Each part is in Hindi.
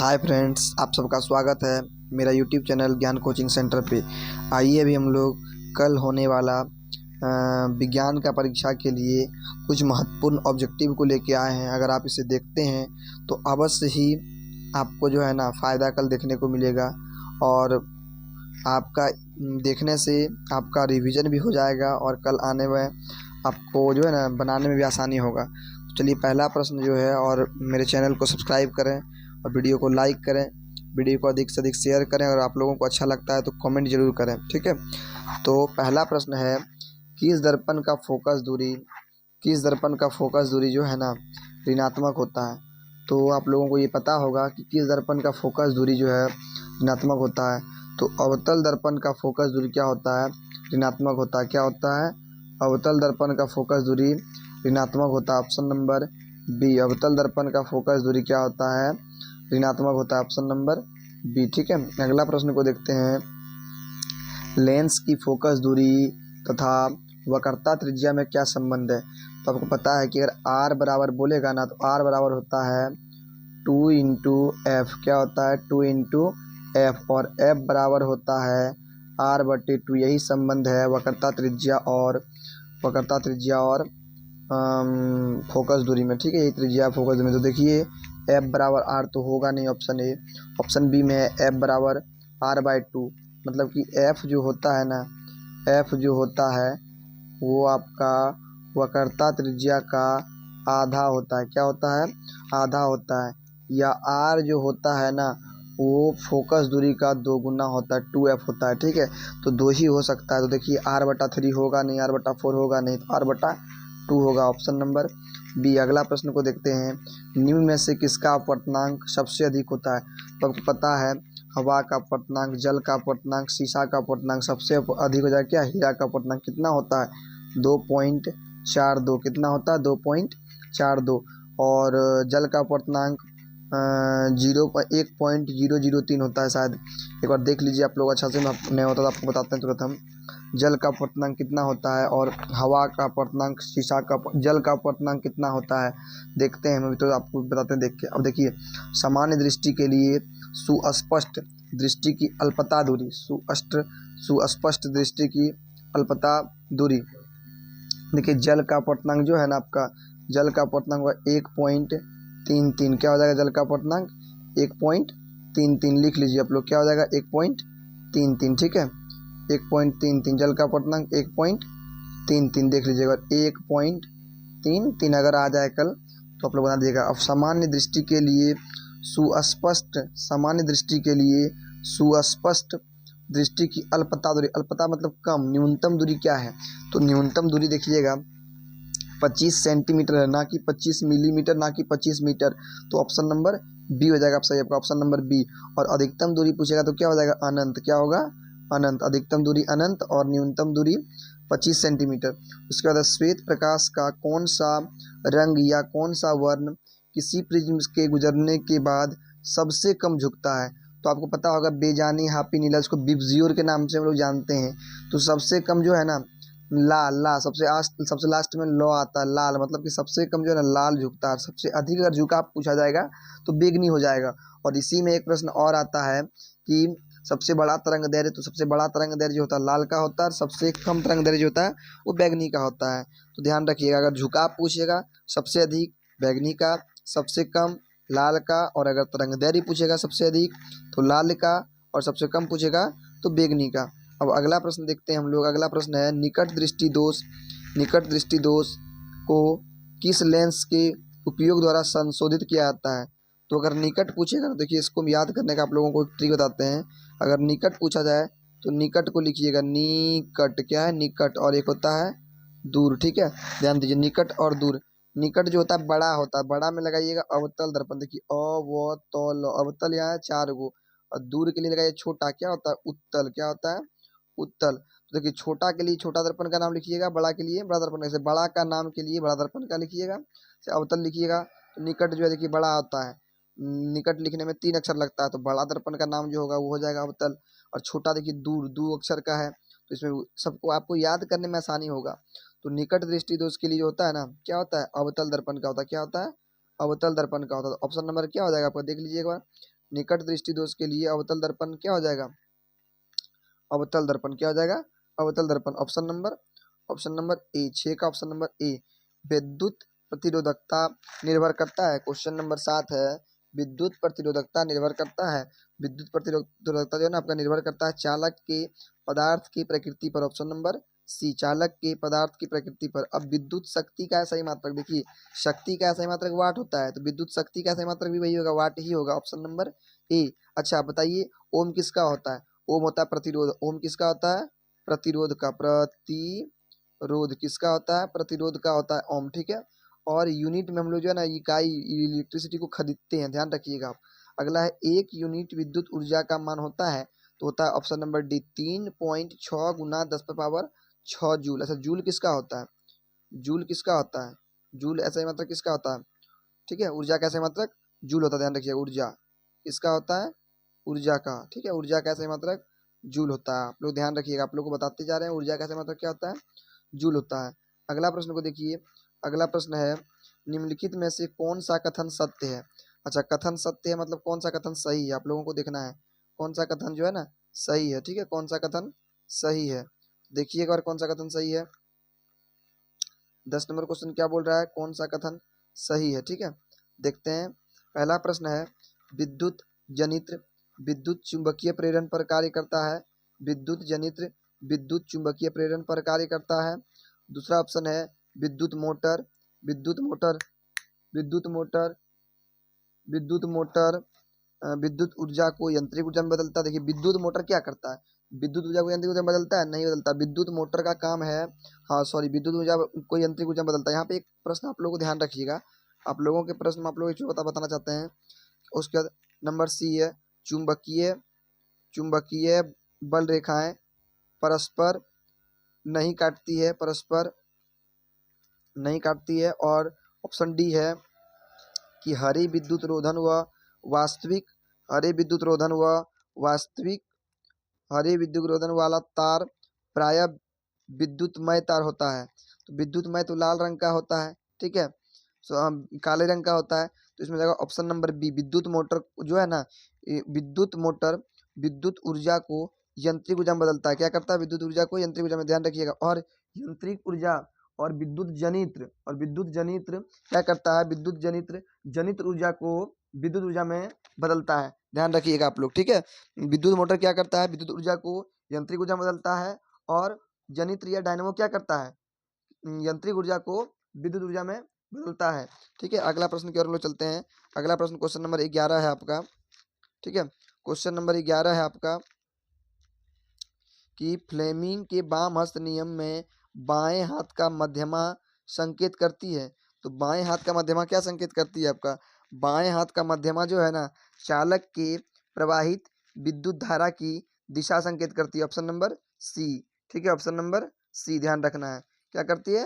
हाय फ्रेंड्स, आप सबका स्वागत है मेरा यूट्यूब चैनल ज्ञान कोचिंग सेंटर पे। आइए अभी हम लोग कल होने वाला विज्ञान का परीक्षा के लिए कुछ महत्वपूर्ण ऑब्जेक्टिव को लेके आए हैं। अगर आप इसे देखते हैं तो अवश्य ही आपको जो है ना फ़ायदा कल देखने को मिलेगा और आपका देखने से आपका रिवीजन भी हो जाएगा और कल आने में आपको जो है ना बनाने में भी आसानी होगा। तो चलिए पहला प्रश्न जो है, और मेरे चैनल को सब्सक्राइब करें और वीडियो को लाइक करें, वीडियो को अधिक से अधिक शेयर करें और आप लोगों को अच्छा लगता है तो कमेंट जरूर करें, ठीक है। तो पहला प्रश्न है, किस दर्पण का फोकस दूरी जो है ना ऋणात्मक होता है। तो आप लोगों को ये पता होगा कि किस दर्पण का फोकस दूरी जो है ऋणात्मक होता है। तो अवतल दर्पण का फोकस दूरी क्या होता है? ऋणात्मक होता है। क्या होता है? अवतल दर्पण का फोकस दूरी ऋणात्मक होता है। ऑप्शन नंबर बी, अवतल दर्पण का फोकस दूरी क्या होता है? ऋणात्मक होता है। ऑप्शन नंबर बी, ठीक है। अगला प्रश्न को देखते हैं, लेंस की फोकस दूरी तथा वक्रता त्रिज्या में क्या संबंध है। तो आपको पता है कि अगर r बराबर बोलेगा ना तो r बराबर होता है 2 × f। क्या होता है? 2 × f। और f बराबर होता है r/2। यही संबंध है वक्रता त्रिज्या और फोकस दूरी में, ठीक है। यही त्रिज्या फोकस दूरी में। तो देखिए f बराबर r तो होगा नहीं, ऑप्शन ए। ऑप्शन बी में है f बराबर r/2, मतलब कि f जो होता है ना, f जो होता है वो आपका वक्रता त्रिज्या का आधा होता है। क्या होता है? आधा होता है। या r जो होता है ना वो फोकस दूरी का 2 गुना होता है, 2f होता है, ठीक है। तो 2 ही हो सकता है। तो देखिए r/3 होगा नहीं, r/4 होगा नहीं, तो r/2 होगा। Option number B. अगला प्रश्न को देखते हैं, निम्न में से किसका अपवर्तनांक सबसे अधिक होता है। तो आपको पता है हवा का अपवर्तनांक, जल का अपवर्तनांक, शीशा का अपवर्तनांक सबसे अधिक हो जाएगा क्या? हीरा का अपवर्तनांक। कितना होता है? 2.42। कितना होता है? 2.42। और जल का अपवर्तनांक 1.003 होता है शायद। एक बार देख लीजिए आप लोग अच्छा से, नहीं होता तो आपको बताते हैं तुरंत हम। जल का अपवर्तनांक कितना होता है और हवा का अपवर्तनांक, जल का अपवर्तनांक कितना होता है देखते हैं हम अभी, तो आपको बताते हैं देख के। अब देखिए, सामान्य दृष्टि के लिए सुस्पष्ट दृष्टि की अल्पता दूरी, सुस्पष्ट दृष्टि की अल्पता दूरी। देखिए जल का अपवर्तनांक जो है ना आपका, जल का अपवर्तनांक हुआ 1.33। क्या हो जाएगा जल का अपवर्तनांक? 1.33 लिख लीजिए आप लोग। क्या हो जाएगा? 1.33, ठीक है। 1.33 जल का अपवर्तनांक 1.33 देख लीजिएगा। 1.33 अगर आ जाए कल तो आप लोग बना दीजिएगा। अब सामान्य दृष्टि के लिए सुस्पष्ट दृष्टि की अल्पता दूरी, अल्पता मतलब कम, न्यूनतम दूरी क्या है? तो न्यूनतम दूरी देखिएगा 25 सेंटीमीटर है, ना कि 25 मिलीमीटर, ना कि 25 मीटर। तो ऑप्शन नंबर बी हो जाएगा। आप सही, आपका ऑप्शन नंबर बी। और अधिकतम दूरी पूछेगा तो क्या हो जाएगा? अनंत। क्या होगा? अनंत। अधिकतम दूरी अनंत और न्यूनतम दूरी 25 सेंटीमीटर। उसके बाद श्वेत प्रकाश का कौन सा रंग या कौन सा वर्ण किसी प्रिज्म के गुजरने के बाद सबसे कम झुकता है। तो आपको पता होगा बेजानी, हापी, नीला, इसको बिब्जियोर के नाम से हम लोग जानते हैं। तो सबसे कम जो है ना लाल, सबसे लास्ट में लौ आता है, लाल, मतलब कि सबसे कम जो है ना लाल झुकता है। सबसे अधिक अगर झुकाव पूछा जाएगा तो बैगनी हो जाएगा। और इसी में एक प्रश्न और आता है कि सबसे बड़ा तरंग दैर्ध्य, तो सबसे बड़ा तरंग दैर्ध्य जो होता है लाल का होता है और सबसे कम तरंग दैर्ध्य जो होता है वो बैगनी का होता है। तो ध्यान रखिएगा, अगर झुकाव पूछेगा सबसे अधिक बैगनी का, सबसे कम लाल का, और अगर तरंग दैर्ध्य पूछेगा सबसे अधिक तो लाल का, और सबसे कम पूछेगा तो बैगनी का। अब अगला प्रश्न देखते हैं हम लोग। अगला प्रश्न है, निकट दृष्टि दोष को किस लेंस के उपयोग द्वारा संशोधित किया जाता है। तो अगर निकट पूछेगा तो देखिए इसको याद करने का आप लोगों को एक ट्रिक बताते हैं। अगर निकट पूछा जाए तो निकट को लिखिएगा निकट। क्या है? निकट। और एक होता है दूर, ठीक है। ध्यान दीजिए, निकट और दूर। निकट जो होता है बड़ा होता है, बड़ा में लगाइएगा अवतल दर्पण। देखिए अवतल, अवतल यहाँ है 4 गो। और दूर के लिए लगाइए छोटा। क्या होता है? उत्तल। क्या होता है? उत्तल। तो देखिए छोटा के लिए छोटा दर्पण का नाम लिखिएगा, बड़ा के लिए बड़ा दर्पण। जैसे बड़ा का नाम के लिए बड़ा दर्पण का लिखिएगा, जैसे अवतल लिखिएगा। तो निकट जो है देखिए बड़ा होता है, निकट लिखने में 3 अक्षर लगता है, तो बड़ा दर्पण का नाम जो होगा वो हो जाएगा अवतल। और छोटा देखिए दूर, 2 अक्षर का है, तो इसमें सबको आपको याद करने में आसानी होगा। तो निकट दृष्टि दोष के लिए जो होता है ना, क्या होता है? अवतल दर्पण का होता है। क्या होता है? अवतल दर्पण का होता है। तो ऑप्शन नंबर क्या हो जाएगा आपका? देख लीजिए एक बार, निकट दृष्टि दोष के लिए अवतल दर्पण क्या हो जाएगा, अवतल दर्पण क्या हो जाएगा, अवतल दर्पण। ऑप्शन नंबर ए, 6 का ऑप्शन नंबर ए। विद्युत प्रतिरोधकता निर्भर करता है, क्वेश्चन नंबर 7 है, विद्युत प्रतिरोधकता निर्भर करता है। विद्युत प्रतिरोधकता जो है ना आपका निर्भर करता है चालक के पदार्थ की प्रकृति पर, ऑप्शन नंबर सी, चालक के पदार्थ की प्रकृति पर। अब विद्युत शक्ति का सही मात्रक देखिए, शक्ति का सही मात्रक वाट होता है, तो विद्युत शक्ति का सही मात्रक भी वही होगा, वाट ही होगा, ऑप्शन नंबर ए। अच्छा बताइए ओम किसका होता है, ओम होता है प्रतिरोध, ओम किसका होता है, प्रतिरोध का, प्रतिरोध किसका होता है, प्रतिरोध का होता है ओम, ठीक है। और यूनिट में हम लोग जो है ना इकाई इलेक्ट्रिसिटी को खरीदते हैं, ध्यान रखिएगा आप। अगला है 1 यूनिट विद्युत ऊर्जा का मान होता है, तो होता है ऑप्शन नंबर डी 3.6 गुना 10⁻6 जूल। अच्छा जूल किसका होता है, जूल किसका होता है, जूल ऐसा ही मतलब किसका होता है, ठीक है, ऊर्जा का ऐसा मात्रक जूल होता है, ध्यान रखिएगा, ऊर्जा किसका होता है, ऊर्जा का, ठीक है, ऊर्जा का ऐसा मात्रक जूल होता है। आप लोग ध्यान रखिएगा, आप लोग को बताते जा रहे हैं ऊर्जा का ऐसा मात्रक क्या होता है, जूल होता है। अगला प्रश्न को देखिए, अगला प्रश्न है निम्नलिखित में से कौन सा कथन सत्य है। अच्छा कथन सत्य है मतलब कौन सा कथन सही है, आप लोगों को देखना है कौन सा कथन जो है ना सही है, ठीक है, कौन सा कथन सही है। देखिए एक बार कौन सा कथन सही है, 10 नंबर क्वेश्चन क्या बोल रहा है, कौन सा कथन सही है, ठीक है। देखते हैं, पहला प्रश्न है विद्युत जनित्र विद्युत चुंबकीय प्रेरण पर कार्य करता है, विद्युत जनित्र विद्युत चुंबकीय प्रेरण पर कार्य करता है। दूसरा ऑप्शन है विद्युत मोटर, विद्युत मोटर विद्युत मोटर विद्युत मोटर विद्युत ऊर्जा को यांत्रिक ऊर्जा में बदलता है। देखिए विद्युत मोटर क्या करता है, विद्युत ऊर्जा को यांत्रिक ऊर्जा में बदलता है, नहीं बदलता। विद्युत मोटर का काम है, हाँ सॉरी, विद्युत ऊर्जा को यांत्रिक ऊर्जा में बदलता है। यहाँ पे एक प्रश्न आप लोगों को ध्यान रखिएगा, आप लोगों के प्रश्न आप लोग जो बताना चाहते हैं। उसके बाद नंबर सी है चुंबकीय चुंबकीय बल रेखाएं परस्पर नहीं काटती है, परस्पर नहीं काटती है। और ऑप्शन डी है कि हरे विद्युत रोधन व वास्तविक हरे विद्युत रोधन व वास्तविक हरे विद्युत रोधन वाला तार प्रायः विद्युतमय तार होता है। तो विद्युतमय तो लाल रंग का होता है, ठीक है, काले रंग का होता है। तो इसमें जाएगा ऑप्शन नंबर बी, विद्युत मोटर जो है ना, विद्युत मोटर विद्युत ऊर्जा को यांत्रिक ऊर्जा में बदलता है। क्या करता है, विद्युत ऊर्जा को यांत्रिक ऊर्जा में, ध्यान रखिएगा। और यांत्रिक ऊर्जा और विद्युत जनित्र क्या करता है, विद्युत जनित्र जनित्र ऊर्जा को विद्युत ऊर्जा में बदलता है, ध्यान रखिएगा आप लोग, ठीक है। विद्युत मोटर क्या करता है, विद्युत ऊर्जा को यांत्रिक ऊर्जा में बदलता है। और जनित्र या डायनेमो क्या करता है, यांत्रिक ऊर्जा को विद्युत ऊर्जा में बदलता है, ठीक है। अगला प्रश्न की ओर हम लोग चलते हैं। अगला प्रश्न क्वेश्चन नंबर 11 है आपका, ठीक है, क्वेश्चन नंबर 11 है आपका कि फ्लेमिंग के वाम हस्त नियम में बाएं हाथ का मध्यमा संकेत करती है। तो बाएं हाथ का मध्यमा क्या संकेत करती है, आपका बाएं हाथ का मध्यमा जो है ना चालक के प्रवाहित विद्युत धारा की दिशा संकेत करती है, ऑप्शन नंबर सी, ठीक है, ऑप्शन नंबर सी ध्यान रखना है। क्या करती है,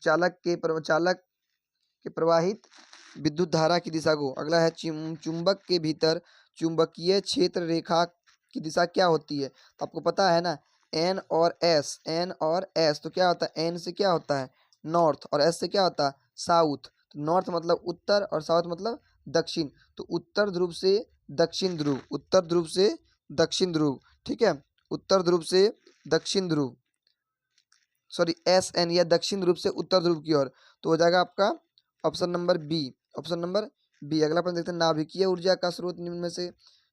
चालक के प्रवाहित विद्युत धारा की दिशा को। अगला है चुंबक के भीतर चुंबकीय क्षेत्र रेखा की दिशा क्या होती है। तो आपको पता है ना एन और एस, तो क्या होता है, एन से क्या होता है नॉर्थ और एस से क्या होता है साउथ। तो नॉर्थ मतलब उत्तर और साउथ मतलब दक्षिण। तो उत्तर ध्रुव से दक्षिण ध्रुव, उत्तर ध्रुव से दक्षिण ध्रुव, ठीक है, उत्तर ध्रुव से दक्षिण ध्रुव, सॉरी एस एन, या दक्षिण ध्रुव से उत्तर ध्रुव की ओर। तो हो जाएगा आपका option number B, option number B. अगला प्रश्न देखते हैं, नाभिकीय ऊर्जा का स्रोत निम्न में से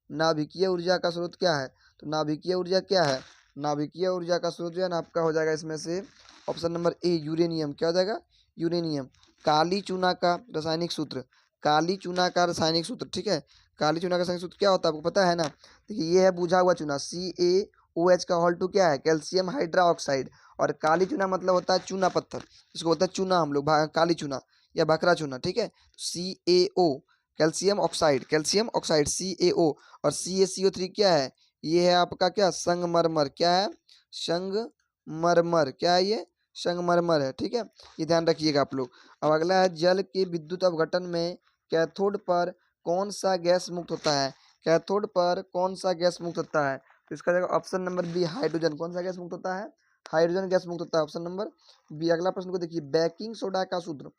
नाभिकीय ऊर्जा का स्रोत क्या है। तो नाभिकीय ऊर्जा क्या है, नाभिकीय ऊर्जा का स्रोत जो है ना आपका हो जाएगा इसमें से ऑप्शन नंबर ए यूरेनियम। क्या हो जाएगा, यूरेनियम। काली चूना का रासायनिक सूत्र, काली चूना का रासायनिक सूत्र, ठीक है, काली चूना का रासायनिक सूत्र क्या होता है आपको पता है ना। देखिए ये है बुझा हुआ चूना, CaOH का होल टू क्या है, कैल्शियम हाइड्रोक्साइड। और काली चूना मतलब होता है चूना पत्थर, इसको बोलते हैं चूना हम लोग, काली चूना या बकरा चूना, ठीक है। CaO calcium oxide, calcium oxide CaO। और CaCO3 क्या है, ये है आपका क्या संगमरमर, क्या है संगमरमर, क्या है ये संगमरमर है, ठीक है, ये ध्यान रखिएगा आप लोग। अब अगला है जल के विद्युत अपघटन में कैथोड पर कौन सा गैस मुक्त होता है, कैथोड पर कौन सा गैस मुक्त होता है। तो इसका जगह ऑप्शन नंबर बी हाइड्रोजन, कौन सा गैस मुक्त होता है हाइड्रोजन गैस मुक्त होता है, ऑप्शन नंबर बी। अगला प्रश्न को देखिए, बेकिंग सोडा का सूत्र।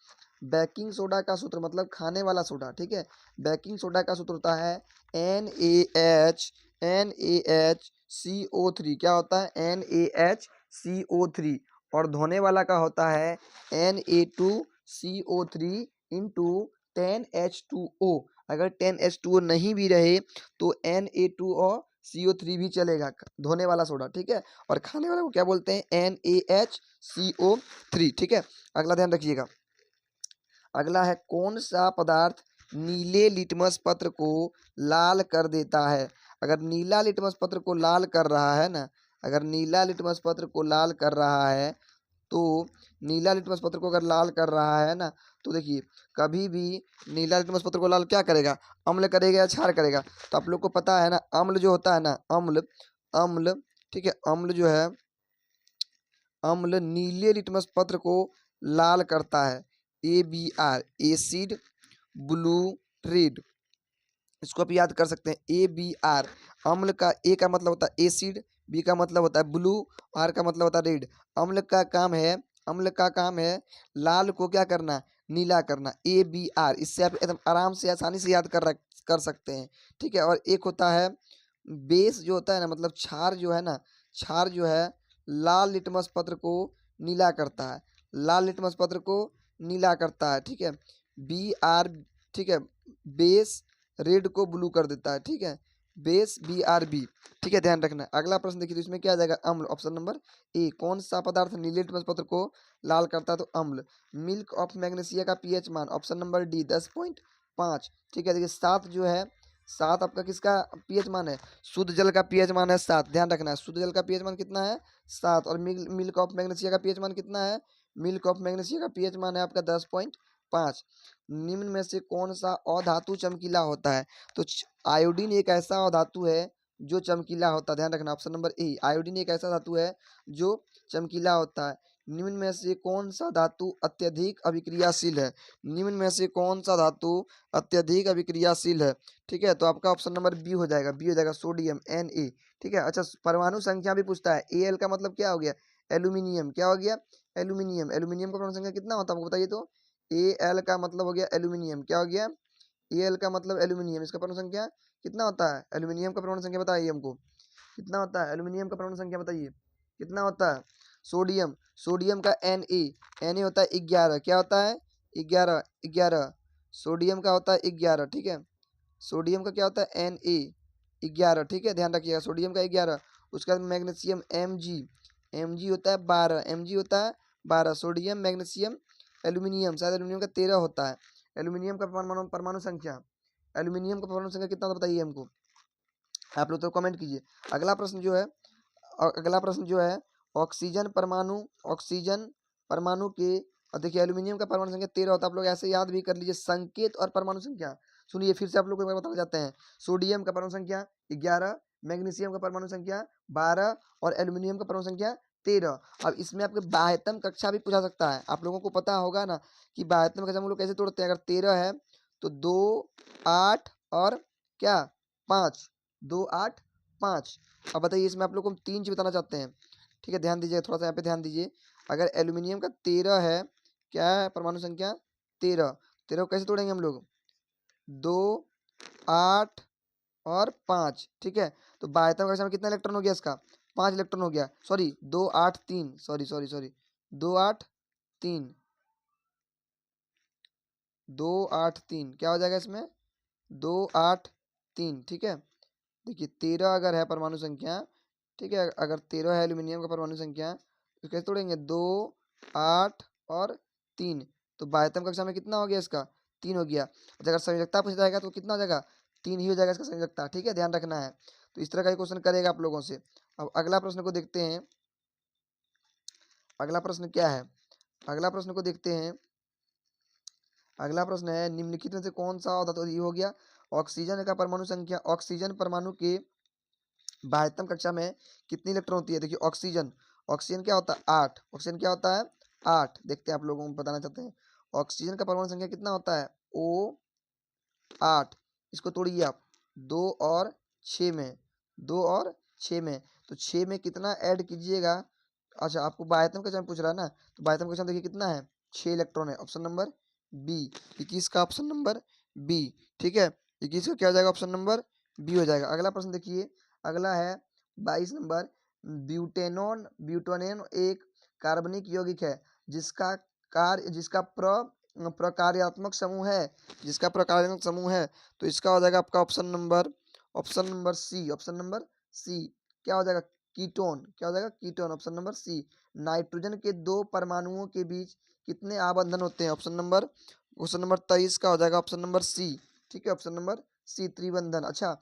बेकिंग सोडा का सूत्र मतलब खाने वाला सोडा, ठीक है। बेकिंग सोडा का सूत्र होता है NaHCO3। क्या होता है? NaHCO3। और धोने वाला का होता है Na2CO3 इंटू 10H2O। अगर 10H2O नहीं भी रहे तो Na2 और CO3 भी चलेगा, धोने वाला सोडा, ठीक है। और खाने वाला को क्या बोलते हैं? NaHCO3, ठीक है। अगला ध्यान रखिएगा, अगला है कौन सा पदार्थ नीले लिटमस पत्र को लाल कर देता है? अगर नीला लिटमस पत्र को लाल कर रहा है ना, अगर नीला लिटमस पत्र को लाल कर रहा है तो नीला लिटमस पत्र को अगर लाल कर रहा है ना, तो देखिए कभी भी नीला लिटमस पत्र को लाल क्या करेगा? अम्ल करेगा या क्षार करेगा? तो आप लोग को पता है ना, अम्ल जो होता है ना, अम्ल, अम्ल, ठीक है, अम्ल जो है, अम्ल नीले लिटमस पत्र को लाल करता है। ABR, एसिड ब्लू रेड, इसको आप याद कर सकते हैं। ABR, अम्ल का ए का मतलब होता है एसिड, बी का मतलब होता है ब्लू, आर का मतलब होता है रेड। अम्ल का काम है, अम्ल का काम है लाल को क्या करना? नीला करना। ABR, इससे आप एकदम आराम से आसानी से याद कर सकते हैं, ठीक है। और एक होता है बेस जो होता है ना, मतलब क्षार जो है ना, क्षार जो है लाल लिटमस पत्र को नीला करता है, लाल लिटमस पत्र को नीला करता है, ठीक है। BR, ठीक है, बेस रेड को ब्लू कर देता है, ठीक है। बेस BRB, ठीक है, ध्यान रखना। अगला प्रश्न देखिए, तो इसमें क्या आ जाएगा? अम्ल, ऑप्शन नंबर ए। कौन सा पदार्थ नीले लिटमस पत्र को लाल करता है? तो अम्ल। मिल्क ऑफ मैग्नीशिया का पीएच मान, ऑप्शन नंबर डी, 10.5, ठीक है। देखिए 7 जो है, 7 आपका किसका पीएच मान है? शुद्ध जल का पीएच मान है 7, ध्यान रखना है। शुद्ध जल का पीएच मान कितना है? 7। और मिल्क ऑफ मैग्नीशिया का पीएच मान कितना है? मिल्क ऑफ मैग्नीशिया का पीएच मान है आपका 10.5। निम्न में से कौन सा अधातु चमकीला होता है? तो आयोडीन एक ऐसा अधातु है जो चमकीला होता है, ध्यान रखना, ऑप्शन नंबर ए। आयोडीन एक ऐसा धातु है जो चमकीला होता है। निम्न में से कौन सा धातु अत्यधिक अभिक्रियाशील है? निम्न में से कौन सा धातु अत्यधिक अभिक्रियाशील है? ठीक है, तो आपका ऑप्शन नंबर बी हो जाएगा, बी हो जाएगा, सोडियम, Na, ठीक है। अच्छा, परमाणु संख्या भी पूछता है। Al का मतलब क्या हो गया? एल्यूमिनियम। क्या हो गया? एल्यूमिनियम। एल्यूमिनियम का परमाणु संख्या कितना होता है आपको बताइए तो? Al का मतलब हो गया एल्यूमिनियम। क्या हो गया? Al का मतलब एल्यूमिनियम। इसका परमाणु संख्या कितना होता है? एल्यूमिनियम का परमाणु संख्या बताइए हमको, कितना होता है? एल्यूमिनियम का परमाणु संख्या बताइए कितना होता है? सोडियम, सोडियम का Na होता है 11। क्या होता है? 11, 11। सोडियम का होता है 11, ठीक है। सोडियम का क्या होता है? Na, 11, ठीक है, ध्यान रखिएगा, सोडियम का 11। उसके बाद मैग्नीशियम Mg होता है 12, Mg होता है 12। सोडियम, मैग्नीशियम, एल्यूमिनियम, शायद एल्यूमिनियम का 13 होता है। एल्यूमिनियम का परमाणु परमाणु संख्या, एल्यूमिनियम का परमाणु संख्या कितना होता है बताइए हमको, आप लोग तो कमेंट कीजिए। अगला प्रश्न जो है, अगला प्रश्न जो है, ऑक्सीजन परमाणु, ऑक्सीजन परमाणु के, और देखिए एल्यूमिनियम का परमाणु संख्या 13 होता है। आप लोग ऐसे याद भी कर लीजिए, संकेत और परमाणु संख्या। सुनिए फिर से आप लोग को एक बार बताना चाहते हैं। सोडियम का परमाणु संख्या 11, मैग्नीशियम का परमाणु संख्या 12 और एल्यूमिनियम का परमाणु संख्या 13। अब इसमें आपके बाह्यतम कक्षा भी पूछा सकता है। आप लोगों को पता होगा ना कि बाह्यतम कक्षा हम लोग कैसे तोड़ते हैं। अगर 13 है तो 2, 8 और क्या 5, 2, 8, 5। अब बताइए इसमें आप लोग को हम 3 चीज बताना चाहते हैं, ठीक है। ध्यान दीजिए, थोड़ा सा यहाँ पे ध्यान दीजिए। अगर एल्यूमिनियम का 13 है, क्या है परमाणु संख्या? 13। 13 को कैसे तोड़ेंगे हम लोग? 2, 8 और 5, ठीक है। तो बाह्यतम कक्षा में कितना इलेक्ट्रॉन हो गया इसका? 5 इलेक्ट्रॉन हो गया, सॉरी 2, 8, 3, सॉरी सॉरी सॉरी 2, 8, 3, 2, 8, 3, क्या हो जाएगा इसमें? 2, 8, 3, ठीक है। देखिए 13 अगर है परमाणु संख्या, ठीक है, अगर 13 है एल्यूमिनियम का परमाणु संख्या, तो कैसे तोड़ेंगे? 2, 8 और 3। तो बाह्यतम कक्षा में कितना हो गया इसका? 3 हो गया। अच्छा, अगर संयोजकता पूछा जाएगा तो कितना हो जाएगा? 3 ही हो जाएगा इसका संयोजकता, ठीक है, ध्यान रखना है। तो इस तरह का क्वेश्चन करेगा आप लोगों से। अब अगला प्रश्न को देखते हैं, अगला प्रश्न क्या है? अगला प्रश्न को देखते हैं। अगला प्रश्न है, निम्नलिखित में से कौन सा धातु, ये हो गया। ऑक्सीजन का परमाणु संख्या, ऑक्सीजन परमाणु के बाह्यतम कक्षा में कितनी इलेक्ट्रॉन होती है? देखिए ऑक्सीजन, ऑक्सीजन क्या होता है? 8। ऑक्सीजन क्या होता है? 8। देखते हैं आप लोगों को बताना चाहते हैं। ऑक्सीजन का परमाणु संख्या कितना होता है? O8। इसको तोड़िए आप, 2 और 6 में, 2 और 6 में, तो 6 में कितना ऐड कीजिएगा? अच्छा, आपको बाह्यतम क्वेश्चन पूछ रहा है ना, तो बाह्यतम क्वेश्चन देखिए कितना है, 6 इलेक्ट्रॉन है, ऑप्शन नंबर बी। 21 का ऑप्शन नंबर बी। ठीक है, 21 का क्या हो जाएगा, ऑप्शन नंबर बी हो जाएगा। अगला प्रश्न देखिए, अगला है 22 नंबर। ब्यूटेनॉन ब्यूटेनॉन एक कार्बनिक यौगिक है जिसका जिसका प्रकार्यात्मक समूह है, जिसका प्रकार्यात्मक समूह है, तो इसका हो जाएगा आपका option number C. Option number C क्या हो जाएगा, कीटोन। क्या हो जाएगा, ketone, option number C. Nitrogen के दो परमाणुओं के बीच कितने आबंधन होते हैं, क्वेश्चन नंबर 23 का हो जाएगा ऑप्शन नंबर सी। ठीक है, ऑप्शन नंबर सी, त्रिबंधन। अच्छा,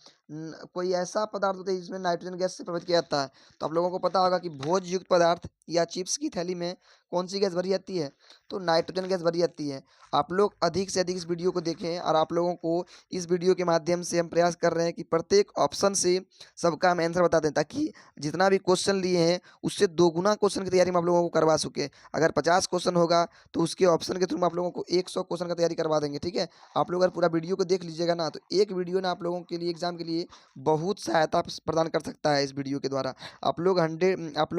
कोई ऐसा पदार्थ होता है जिसमें नाइट्रोजन गैस से प्रभावित किया जाता है, तो आप लोगों को पता होगा कि भोज युक्त पदार्थ या चिप्स की थैली में कौन सी गैस भरी जाती है, तो नाइट्रोजन गैस भरी जाती है। आप लोग अधिक से अधिक इस वीडियो को देखें, और आप लोगों को इस वीडियो के माध्यम से हम प्रयास कर रहे हैं कि प्रत्येक ऑप्शन से सबका हम आंसर बता दें, ताकि जितना भी क्वेश्चन लिए हैं उससे दोगुना क्वेश्चन की तैयारी हम आप लोगों को करवा सके। अगर 50 क्वेश्चन होगा तो उसके ऑप्शन के थ्रू हम आप लोगों को 100 क्वेश्चन का तैयारी करवा देंगे। ठीक है, आप लोग अगर पूरा वीडियो को देख लीजिएगा ना, तो एक वीडियो ना आप लोगों के लिए एग्जाम के लिए बहुत सहायता प्रदान कर सकता है। इस वीडियो के द्वारा आप लोग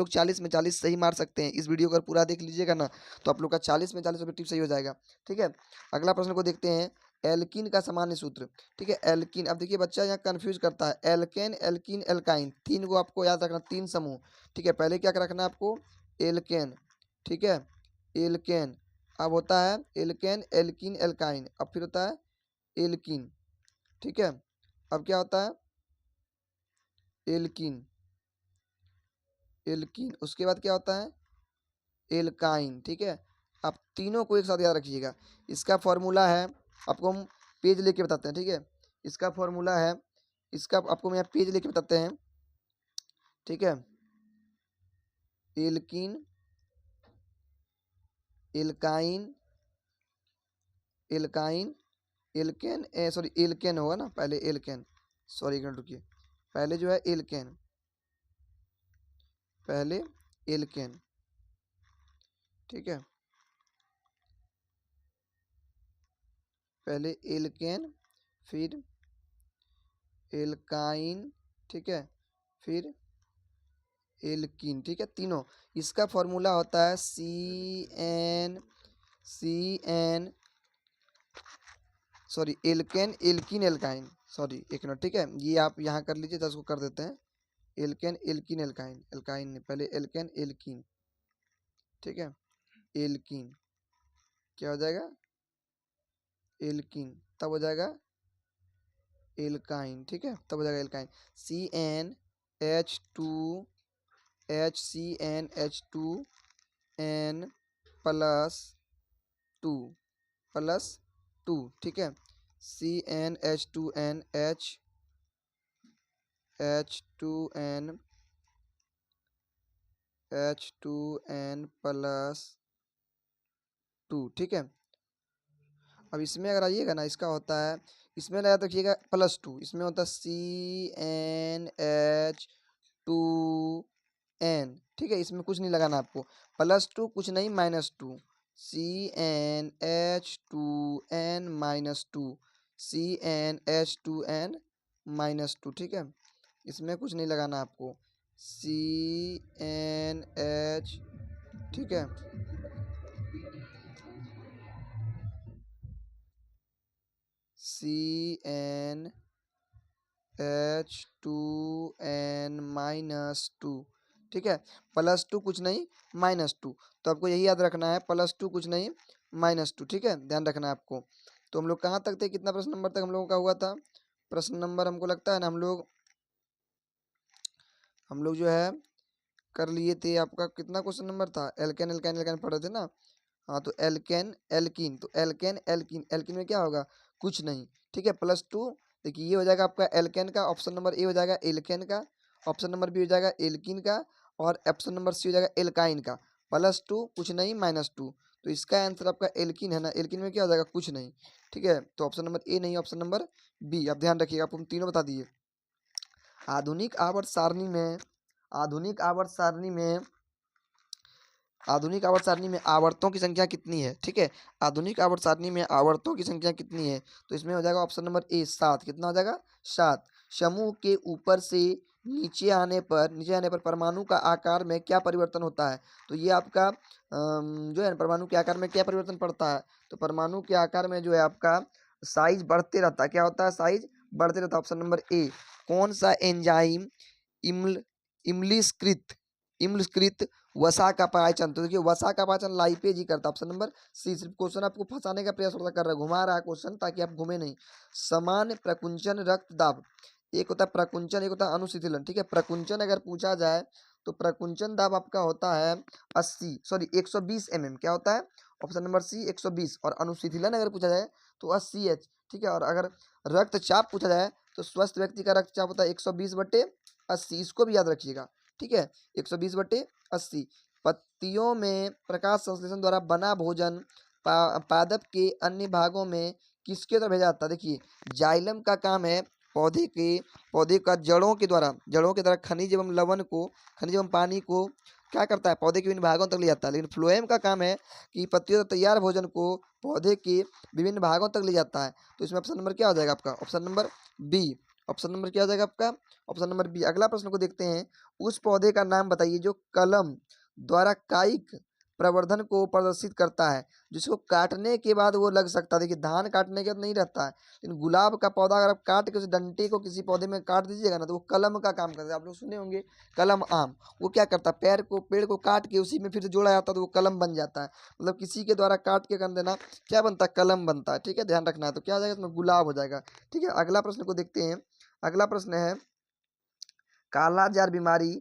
40 में 40 सही मार सकते हैं। इस वीडियो को अगर पूरा देख लीजिएगा ना, तो आप लोग का 40 में 40 ऑब्जेक्टिव सही हो जाएगा। ठीक है, अगला प्रश्न को देखते हैं, एल्कीन का सामान्य सूत्र। ठीक है, एल्कीन, अब देखिए बच्चा यहाँ कंफ्यूज करता है, एल्केन, एल्कीन, एल्काइन, तीन को आपको याद रखना, तीन समूह। ठीक है, पहले क्या रखना है आपको, एल्केन। ठीक है, एल्केन, अब होता है एल्केन, एल्कीन, एल्काइन, अब फिर होता है एल्कीन। ठीक है, अब क्या होता है, एल्कीन, एल्कीन, उसके बाद क्या होता है, एल्काइन। ठीक है, आप तीनों को एक साथ याद रखिएगा। इसका फॉर्मूला है, आपको हम पेज लेके बताते हैं। ठीक है, इसका फॉर्मूला है, इसका आपको मैं यहाँ पेज लेके बताते हैं। ठीक है, alkene, alkyne, alkyne, alkane, sorry alkane होगा ना, पहले एल्केन, सॉरी एक मिनट रुकिए, पहले जो है एल्केन, पहले एल्केन। ठीक है, पहले एल्केन, फिर एल्काइन। ठीक है, फिर एल्कीन। ठीक है, तीनों, इसका फॉर्मूला होता है C N sorry alkane, alkene, alkyne, sorry एक मिनट। ठीक है, ये आप यहाँ कर लीजिए, 10 को कर देते हैं, एल्केन, एल्कीन, एल्काइन, एल्काइन नहीं, पहले एल्केन, एल्कीन। ठीक है, एल्कीन क्या हो जाएगा, एल्कीन, तब हो जाएगा एल्काइन। ठीक है, तब हो जाएगा alkyne, CnH2 plus two plus two. ठीक है, CnH2n प्लस टू। ठीक है, अब इसमें अगर आइएगा ना, इसका होता है, इसमें लगा रखिएगा प्लस टू, इसमें होता है CnH2n। ठीक है, इसमें कुछ नहीं लगाना आपको, प्लस टू कुछ नहीं, माइनस टू, CnH2n-2, CnH2n-2। ठीक है, इसमें कुछ नहीं लगाना आपको, CnH। ठीक है, CnH2n-2। ठीक है, प्लस टू कुछ नहीं, माइनस टू, तो आपको यही याद रखना है, प्लस टू कुछ नहीं, माइनस टू। ठीक है, ध्यान रखना है आपको। तो हम लोग कहाँ तक थे, कितना प्रश्न नंबर तक हम लोगों का हुआ था, प्रश्न नंबर हमको लगता है ना, हम लोग जो है कर लिए थे, आपका कितना क्वेश्चन नंबर था, एल्केन, एल्काइन, एल्काइन पढ़ रहे थे ना। हाँ, तो एल्केन, एल्कीन, तो एल्केन, एल्कीन, एल्कीन में क्या होगा, कुछ नहीं। ठीक है, प्लस टू, देखिए ये हो जाएगा आपका एल्केन का, ऑप्शन नंबर ए हो जाएगा एल्केन का, ऑप्शन नंबर बी हो जाएगा एल्कीन का, और ऑप्शन नंबर सी हो जाएगा एल्काइन का। प्लस टू कुछ नहीं, माइनस टू, तो इसका आंसर आपका एल्कीन है ना, एल्कीन में क्या हो जाएगा, कुछ नहीं। ठीक है, तो ऑप्शन नंबर ए नहीं, ऑप्शन नंबर बी। आप ध्यान रखिएगा, आपको हम तीनों बता दिए। आधुनिक आवर्त सारणी में आधुनिक आवर्त सारणी में आधुनिक आवर्त सारणी में आवर्तों की संख्या कितनी है। ठीक है, आधुनिक आवर्त सारणी में आवर्तों की संख्या कितनी है, तो इसमें हो जाएगा ऑप्शन नंबर ए 7। कितना हो जाएगा, 7। समूह के ऊपर से नीचे आने पर परमाणु का आकार में क्या परिवर्तन होता है? तो ये आपका जो है ना, परमाणु के आकार में क्या परिवर्तन पड़ता है? तो परमाणु के आकार में जो है आपका साइज बढ़ते रहता है। क्या होता है? साइज बढ़ते रहता है। ऑप्शन नंबर ए। कौन सा एंजाइम इम्ल इम्लिस्कृत इम्लकृत वसा का पाचन? तो देखिए वसा का पाचन लाइपेज ही करता है। Option number C. सिर्फ क्वेश्चन आपको फंसाने का प्रयास होता कर रहा है, घुमा रहा है क्वेश्चन ताकि आप घूमे नहीं। समान प्रकुंचन रक्त दाब, एक होता है प्रकुंचन, एक होता है अनुशीतलन। ठीक है, प्रकुंचन अगर पूछा जाए तो प्रकुंचन दाब आपका होता है 120 mm। क्या होता है? Option number C 120। और अनुशीतलन अगर पूछा जाए तो 80 H। ठीक है, और अगर रक्तचाप पूछा जाए तो स्वस्थ व्यक्ति का रक्तचाप होता है 120/80। इसको भी याद रखिएगा। ठीक है, 120/80। पत्तियों में प्रकाश संश्लेषण द्वारा बना भोजन पादप के अन्य भागों में किसके द्वारा भेजा जाता है? देखिए जाइलम का काम है पौधे का जड़ों के द्वारा खनिज एवं पानी को क्या करता है? पौधे के विभिन्न भागों तक ले जाता है। लेकिन फ्लोएम का काम है कि पत्तियों से तैयार भोजन को पौधे के विभिन्न भागों तक ले जाता है। तो इसमें ऑप्शन नंबर क्या हो जाएगा आपका? Option number B. Option number क्या हो जाएगा आपका? Option number B. अगला प्रश्न को देखते हैं। उस पौधे का नाम बताइए जो कलम द्वारा कायिक प्रवर्धन को प्रदर्शित करता है, जिसको काटने के बाद वो लग सकता है। देखिए धान काटने के बाद नहीं रहता है, लेकिन गुलाब का पौधा अगर आप काट के उस डंटे को किसी पौधे में काट दीजिएगा ना, तो वो कलम का काम करता है। आप लोग सुने होंगे कलम आम। वो क्या करता है? पेड़ को काट के उसी में फिर से जोड़ा जाता है तो वो कलम बन जाता है। मतलब किसी के द्वारा काट के कर देना, क्या बनता है? कलम बनता है। ठीक है, ध्यान रखना है। तो क्या हो जाएगा इसमें? गुलाब हो जाएगा। ठीक है, अगला प्रश्न को देखते हैं। अगला प्रश्न है काला जार बीमारी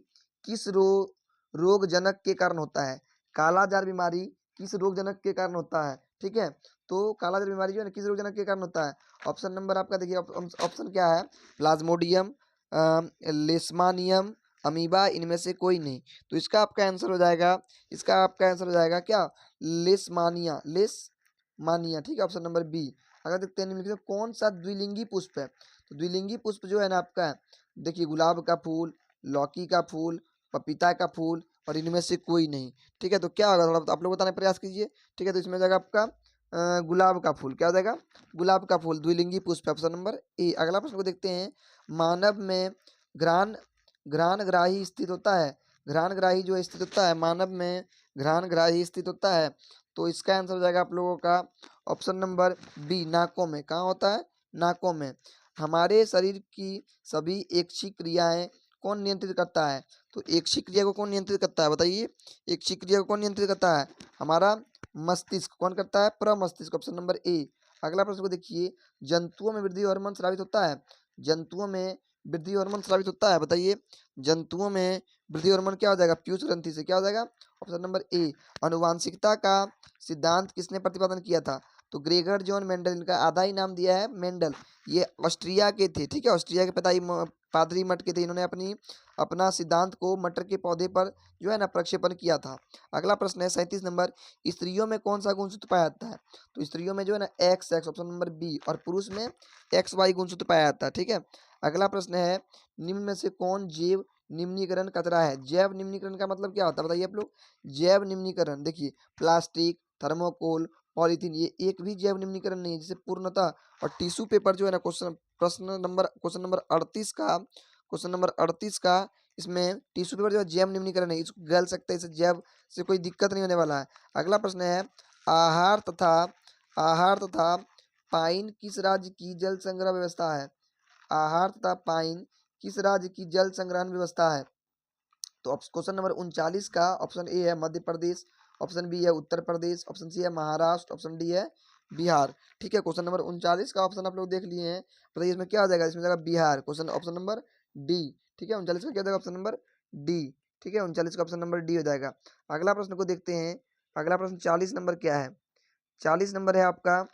किस रोगजनक के कारण होता है? काला जार बीमारी किस रोगजनक के कारण होता है? ठीक है, तो काला जार बीमारी जो है ना किस रोगजनक के कारण होता है? ऑप्शन नंबर आपका देखिए, ऑप्शन क्या है? प्लाज्मोडियम, लेशमानियम, अमीबा, इनमें से कोई नहीं। तो इसका आपका आंसर हो जाएगा क्या? लेशमानिया। ठीक है, ऑप्शन नंबर बी। अगर देखते हैं निम्नलिखित में कौन सा द्विलिंगी पुष्प है? तो द्विलिंगी पुष्प जो है ना आपका, देखिए गुलाब का फूल, लौकी का फूल, पपीता का फूल और इनमें से कोई नहीं। ठीक है, तो क्या होगा? थोड़ा आप लोग बताने का प्रयास कीजिए। ठीक है, तो इसमें हो जाएगा आपका गुलाब का फूल। क्या हो जाएगा? गुलाब का फूल द्विलिंगी पुष्प, ऑप्शन नंबर ए। अगला प्रश्न को देखते हैं। मानव में घ्राण घ्राणग्राही स्थित होता है। घ्राणग्राही जो स्थित होता है मानव में, घ्राणग्राही स्थित होता है। तो इसका आंसर हो जाएगा आप लोगों का ऑप्शन नंबर बी, नाकों में। कहाँ होता है? नाकों में। हमारे शरीर की सभी ऐच्छिक क्रियाएं कौन नियंत्रित करता है? तो ऐच्छिक क्रिया को कौन नियंत्रित करता है बताइए? ऐच्छिक क्रिया को कौन नियंत्रित करता है? हमारा मस्तिष्क। कौन करता है? प्रमस्तिष्क, ऑप्शन नंबर ए। अगला प्रश्न को देखिए। जंतुओं में वृद्धि हार्मोन स्रावित होता है। जंतुओं में वृद्धि हार्मोन स्रावित होता है, बताइए। जंतुओं में वृद्धि हार्मोन क्या हो जाएगा? पीयूष ग्रंथि से। क्या हो जाएगा? ऑप्शन नंबर ए। अनुवांशिकता का सिद्धांत किसने प्रतिपादन किया था? तो ग्रेगर जॉन मेंडल। इनका आधा ही नाम दिया है मेंडल। ये ऑस्ट्रिया के थे। ठीक है, ऑस्ट्रिया के पादरी मठ के थे। इन्होंने अपना सिद्धांत को मटर के पौधे पर जो है ना प्रक्षेपण किया था। अगला प्रश्न है 37 नंबर। स्त्रियों में कौन सा गुणसूत्र पाया जाता है? तो स्त्रियों में जो है ना एक्स, ऑप्शन नंबर बी। और पुरुष में XY गुणसूत्र पाया जाता है। ठीक है, अगला प्रश्न है निम्न में से कौन जैव निम्नीकरण कचरा है? जैव निम्नीकरण का मतलब क्या होता है बताइए आप लोग? जैव निम्नीकरण देखिए प्लास्टिक, थर्मोकोल, पॉलीथीन, ये एक भी जैव निम्नीकरण नहीं है। जैसे पूर्णतः और टिश्यू पेपर जो है ना क्वेश्चन नंबर 38 का इसमें टिश्यू पेपर जो है जैव निम्नीकरण है, इसको गल सकते हैं। इसे जैव से कोई दिक्कत नहीं होने वाला है। अगला प्रश्न है आहार तथा आहार तथा पाइन किस राज्य की जल संग्रह व्यवस्था है? आहार तथा पाइन किस राज्य की जल संग्रहण व्यवस्था है? तो क्वेश्चन नंबर 39 का ऑप्शन ए है मध्य प्रदेश, ऑप्शन बी है उत्तर प्रदेश, ऑप्शन सी है महाराष्ट्र, ऑप्शन डी है बिहार। ठीक है, क्वेश्चन नंबर 39 का ऑप्शन आप लोग देख लिए हैं। बताइए इसमें क्या आ जाएगा? इसमें जाएगा Bihar. Question option number D. ठीक है, 39 का क्या जाएगा? Option number D. ठीक है, 39 का ऑप्शन नंबर डी हो जाएगा। अगला प्रश्न को देखते हैं। अगला प्रश्न 40 नंबर क्या है? 40 नंबर है आपका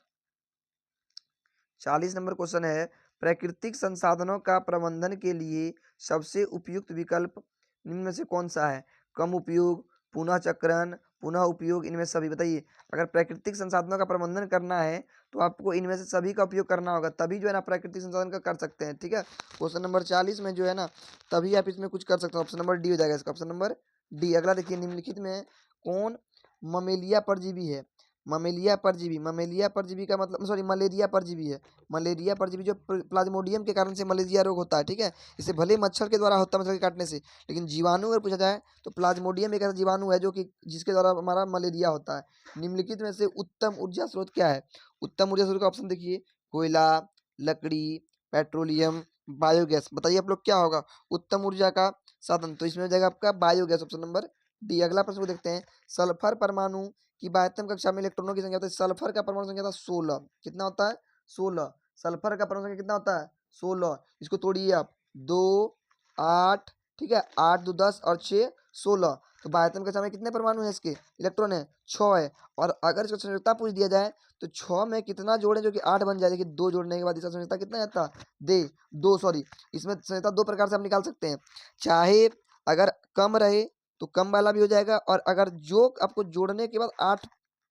40 नंबर क्वेश्चन है प्राकृतिक संसाधनों का प्रबंधन के लिए सबसे उपयुक्त विकल्प निम्न में से कौन सा है? कम उपयोग, पुनः चक्रण, पुनः उपयोग, इनमें सभी। बताइए अगर प्राकृतिक संसाधनों का प्रबंधन करना है तो आपको इनमें से सभी का उपयोग करना होगा, तभी जो है ना प्राकृतिक संसाधन का कर सकते हैं। ठीक है, क्वेश्चन नंबर 40 में जो है ना तभी आप इसमें कुछ कर सकते हो। ऑप्शन नंबर डी हो जाएगा इसका, ऑप्शन नंबर डी। अगला देखिए निम्नलिखित में कौन ममेलिया परजीवी है? ममेलिया परजीवी का मतलब सॉरी मलेरिया परजीवी है। मलेरिया परजीवी जो प्लाज्मोडियम के कारण से मलेरिया रोग होता है, ठीक है। इसे भले मच्छर के द्वारा होता है, मच्छर के काटने से, लेकिन जीवाणु अगर पूछा जाए तो प्लाज्मोडियम एक ऐसा जीवाणु है जो कि जिसके द्वारा हमारा मलेरिया होता है। निम्नलिखित में से उत्तम ऊर्जा स्रोत क्या है? उत्तम ऊर्जा स्रोत का ऑप्शन देखिए, कोयला, लकड़ी, पेट्रोलियम, बायोगैस। बताइए आप लोग क्या होगा उत्तम ऊर्जा का साधन? तो इसमें हो जाएगा आपका बायोगैस, ऑप्शन नंबर डी। अगला प्रश्न को देखते हैं। सल्फर परमाणु की 72 कक्षा में इलेक्ट्रॉनों की संख्या होता है। सल्फर का परमाणु संख्या था 16। कितना होता है? 16। सल्फर का परमाणु संख्या कितना होता है? 16। इसको तोड़िए आप, 2 8, ठीक है, 8 2 10 और 6 16। तो 72 कक्षा में कितने परमाणु है? इसके इलेक्ट्रॉन है 6 है। और अगर इसका संयोजकता पूछ दिया जाए तो 6 में कितना जोड़े जो कि 8 बन जाए? देखिए 2 जोड़ने के बाद इसका संयोजकता कितना आता दे 2 सॉरी। इसमें संयोजकता दो प्रकार से आप निकाल सकते हैं, चाहे अगर कम रहे तो कम वाला भी हो जाएगा, और अगर जो आपको जोड़ने के बाद 8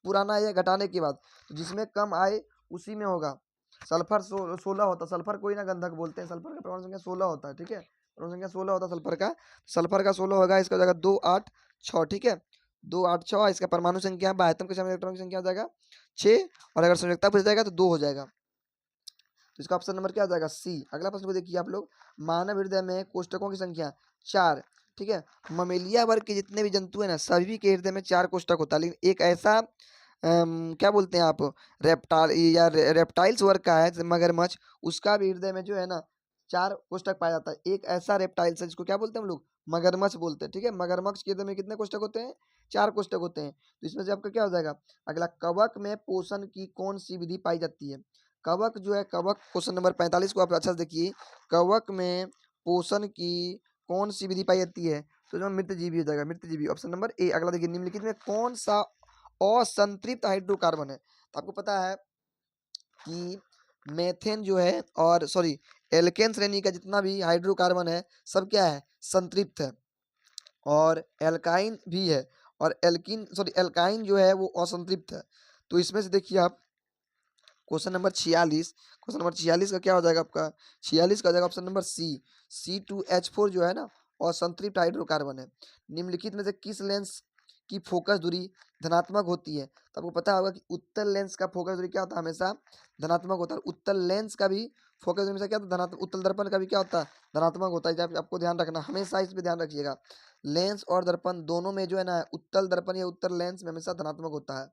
पुराना या घटाने के बाद तो जिसमें कम आए उसी में होगा। सल्फर 16 होता है। सल्फर कोई ना गंधक बोलते हैं। सल्फर का परमाणु संख्या 16 होता है, ठीक है। परमाणु संख्या 16 होता है सल्फर का। सल्फर का 16 होगा, इसका हो जाएगा 2 8 6, ठीक है। 2 8 6 इसका परमाणु संख्या 72 के समय इलेक्ट्रॉन की संख्या हो जाएगा 6, और अगर संयोजकता पूछ जाएगा तो 2 हो जाएगा। तो इसका ऑप्शन नंबर क्या हो जाएगा? सी। अगला प्रश्न को देखिए आप लोग। मानव हृदय में कोष्ठकों की संख्या 4, ठीक है। ममेलिया वर्ग के जितने भी जंतु है ना, सभी के हृदय में 4 कोष्ठक होता है, लेकिन एक ऐसा क्या बोलते हैं आप, रेप्टाइल्स वर्ग का है मगरमच्छ, उसका भी हृदय में जो है ना 4 कोष्ठक पाया जाता है। एक ऐसा रेप्टाइल्स है जिसको क्या बोलते हैं हम लोग? मगरमच्छ बोलते हैं, ठीक है। मगरमच्छ के हृदय में कितने कोष्ठक होते हैं? 4 कोष्ठक होते हैं। तो इसमें से आपका क्या हो जाएगा? अगला, कवक में पोषण की कौन सी विधि पाई जाती है? कवक जो है, कवक क्वेश्चन नंबर 45 को आप अच्छा से देखिए। कवक में पोषण की कौन सी विधि पाई जाती है? तो जो मृतजीवी हो जाएगा, मृतजीवी, ऑप्शन नंबर ए। अगला देखिए, निम्नलिखित में कौन सा असंतृप्त हाइड्रोकार्बन है? तो आपको पता है कि मेथेन जो है, और सॉरी एल्केन श्रेणी का जितना भी हाइड्रोकार्बन है सब क्या है? संतृप्त है। और एल्काइन भी है, और एल्काइन जो है वो असंतृप्त है। तो इसमें से देखिए आप क्वेश्चन नंबर 46, क्वेश्चन नंबर 46 का क्या हो जाएगा आपका? 46 का हो जाएगा ऑप्शन नंबर सी, C2H4 जो है ना, और संतृप्त हाइड्रोकार्बन है। निम्नलिखित में से किस लेंस की फोकस दूरी धनात्मक होती है? तो आपको पता होगा कि उत्तल लेंस का फोकस दूरी क्या होता है? हमेशा धनात्मक होता है। उत्तल लेंस का भी फोकस दूरी हमेशा क्या होता है? धनात्मक। उत्तल दर्पण का भी क्या होता है? धनात्मक होता है। जब आपको ध्यान रखना, हमेशा इस पे ध्यान रखिएगा। लेंस और दर्पण दोनों में जो है ना, उत्तल दर्पण या उत्तल लेंस में हमेशा धनात्मक होता है,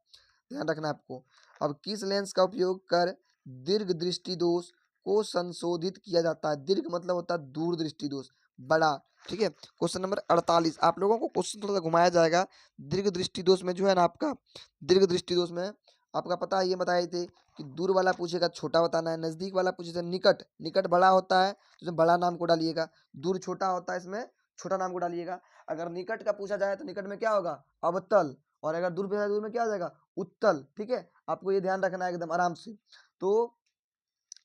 ध्यान रखना आपको। अब किस लेंस का उपयोग कर दीर्घ दृष्टि दोष को संशोधित किया जाता है? दीर्घ मतलब होता है दूर दृष्टि दोष, बड़ा, ठीक है। क्वेश्चन नंबर 48, आप लोगों को क्वेश्चन थोड़ा सा घुमाया जाएगा। दीर्घ दृष्टि दोष में जो है ना आपका, दीर्घ दृष्टि दोष में आपका पता है, ये बताए थे कि दूर वाला पूछेगा छोटा बताना है, नजदीक वाला पूछेगा निकट, निकट बड़ा होता है तो इसमें बड़ा नाम को डालिएगा, दूर छोटा होता है इसमें छोटा नाम को डालिएगा। अगर निकट का पूछा जाए तो निकट में क्या होगा? अवतल। और अगर दूर पूछा जाए दूर में क्या हो जाएगा? उत्तल, ठीक है। आपको ये ध्यान रखना है एकदम आराम से। तो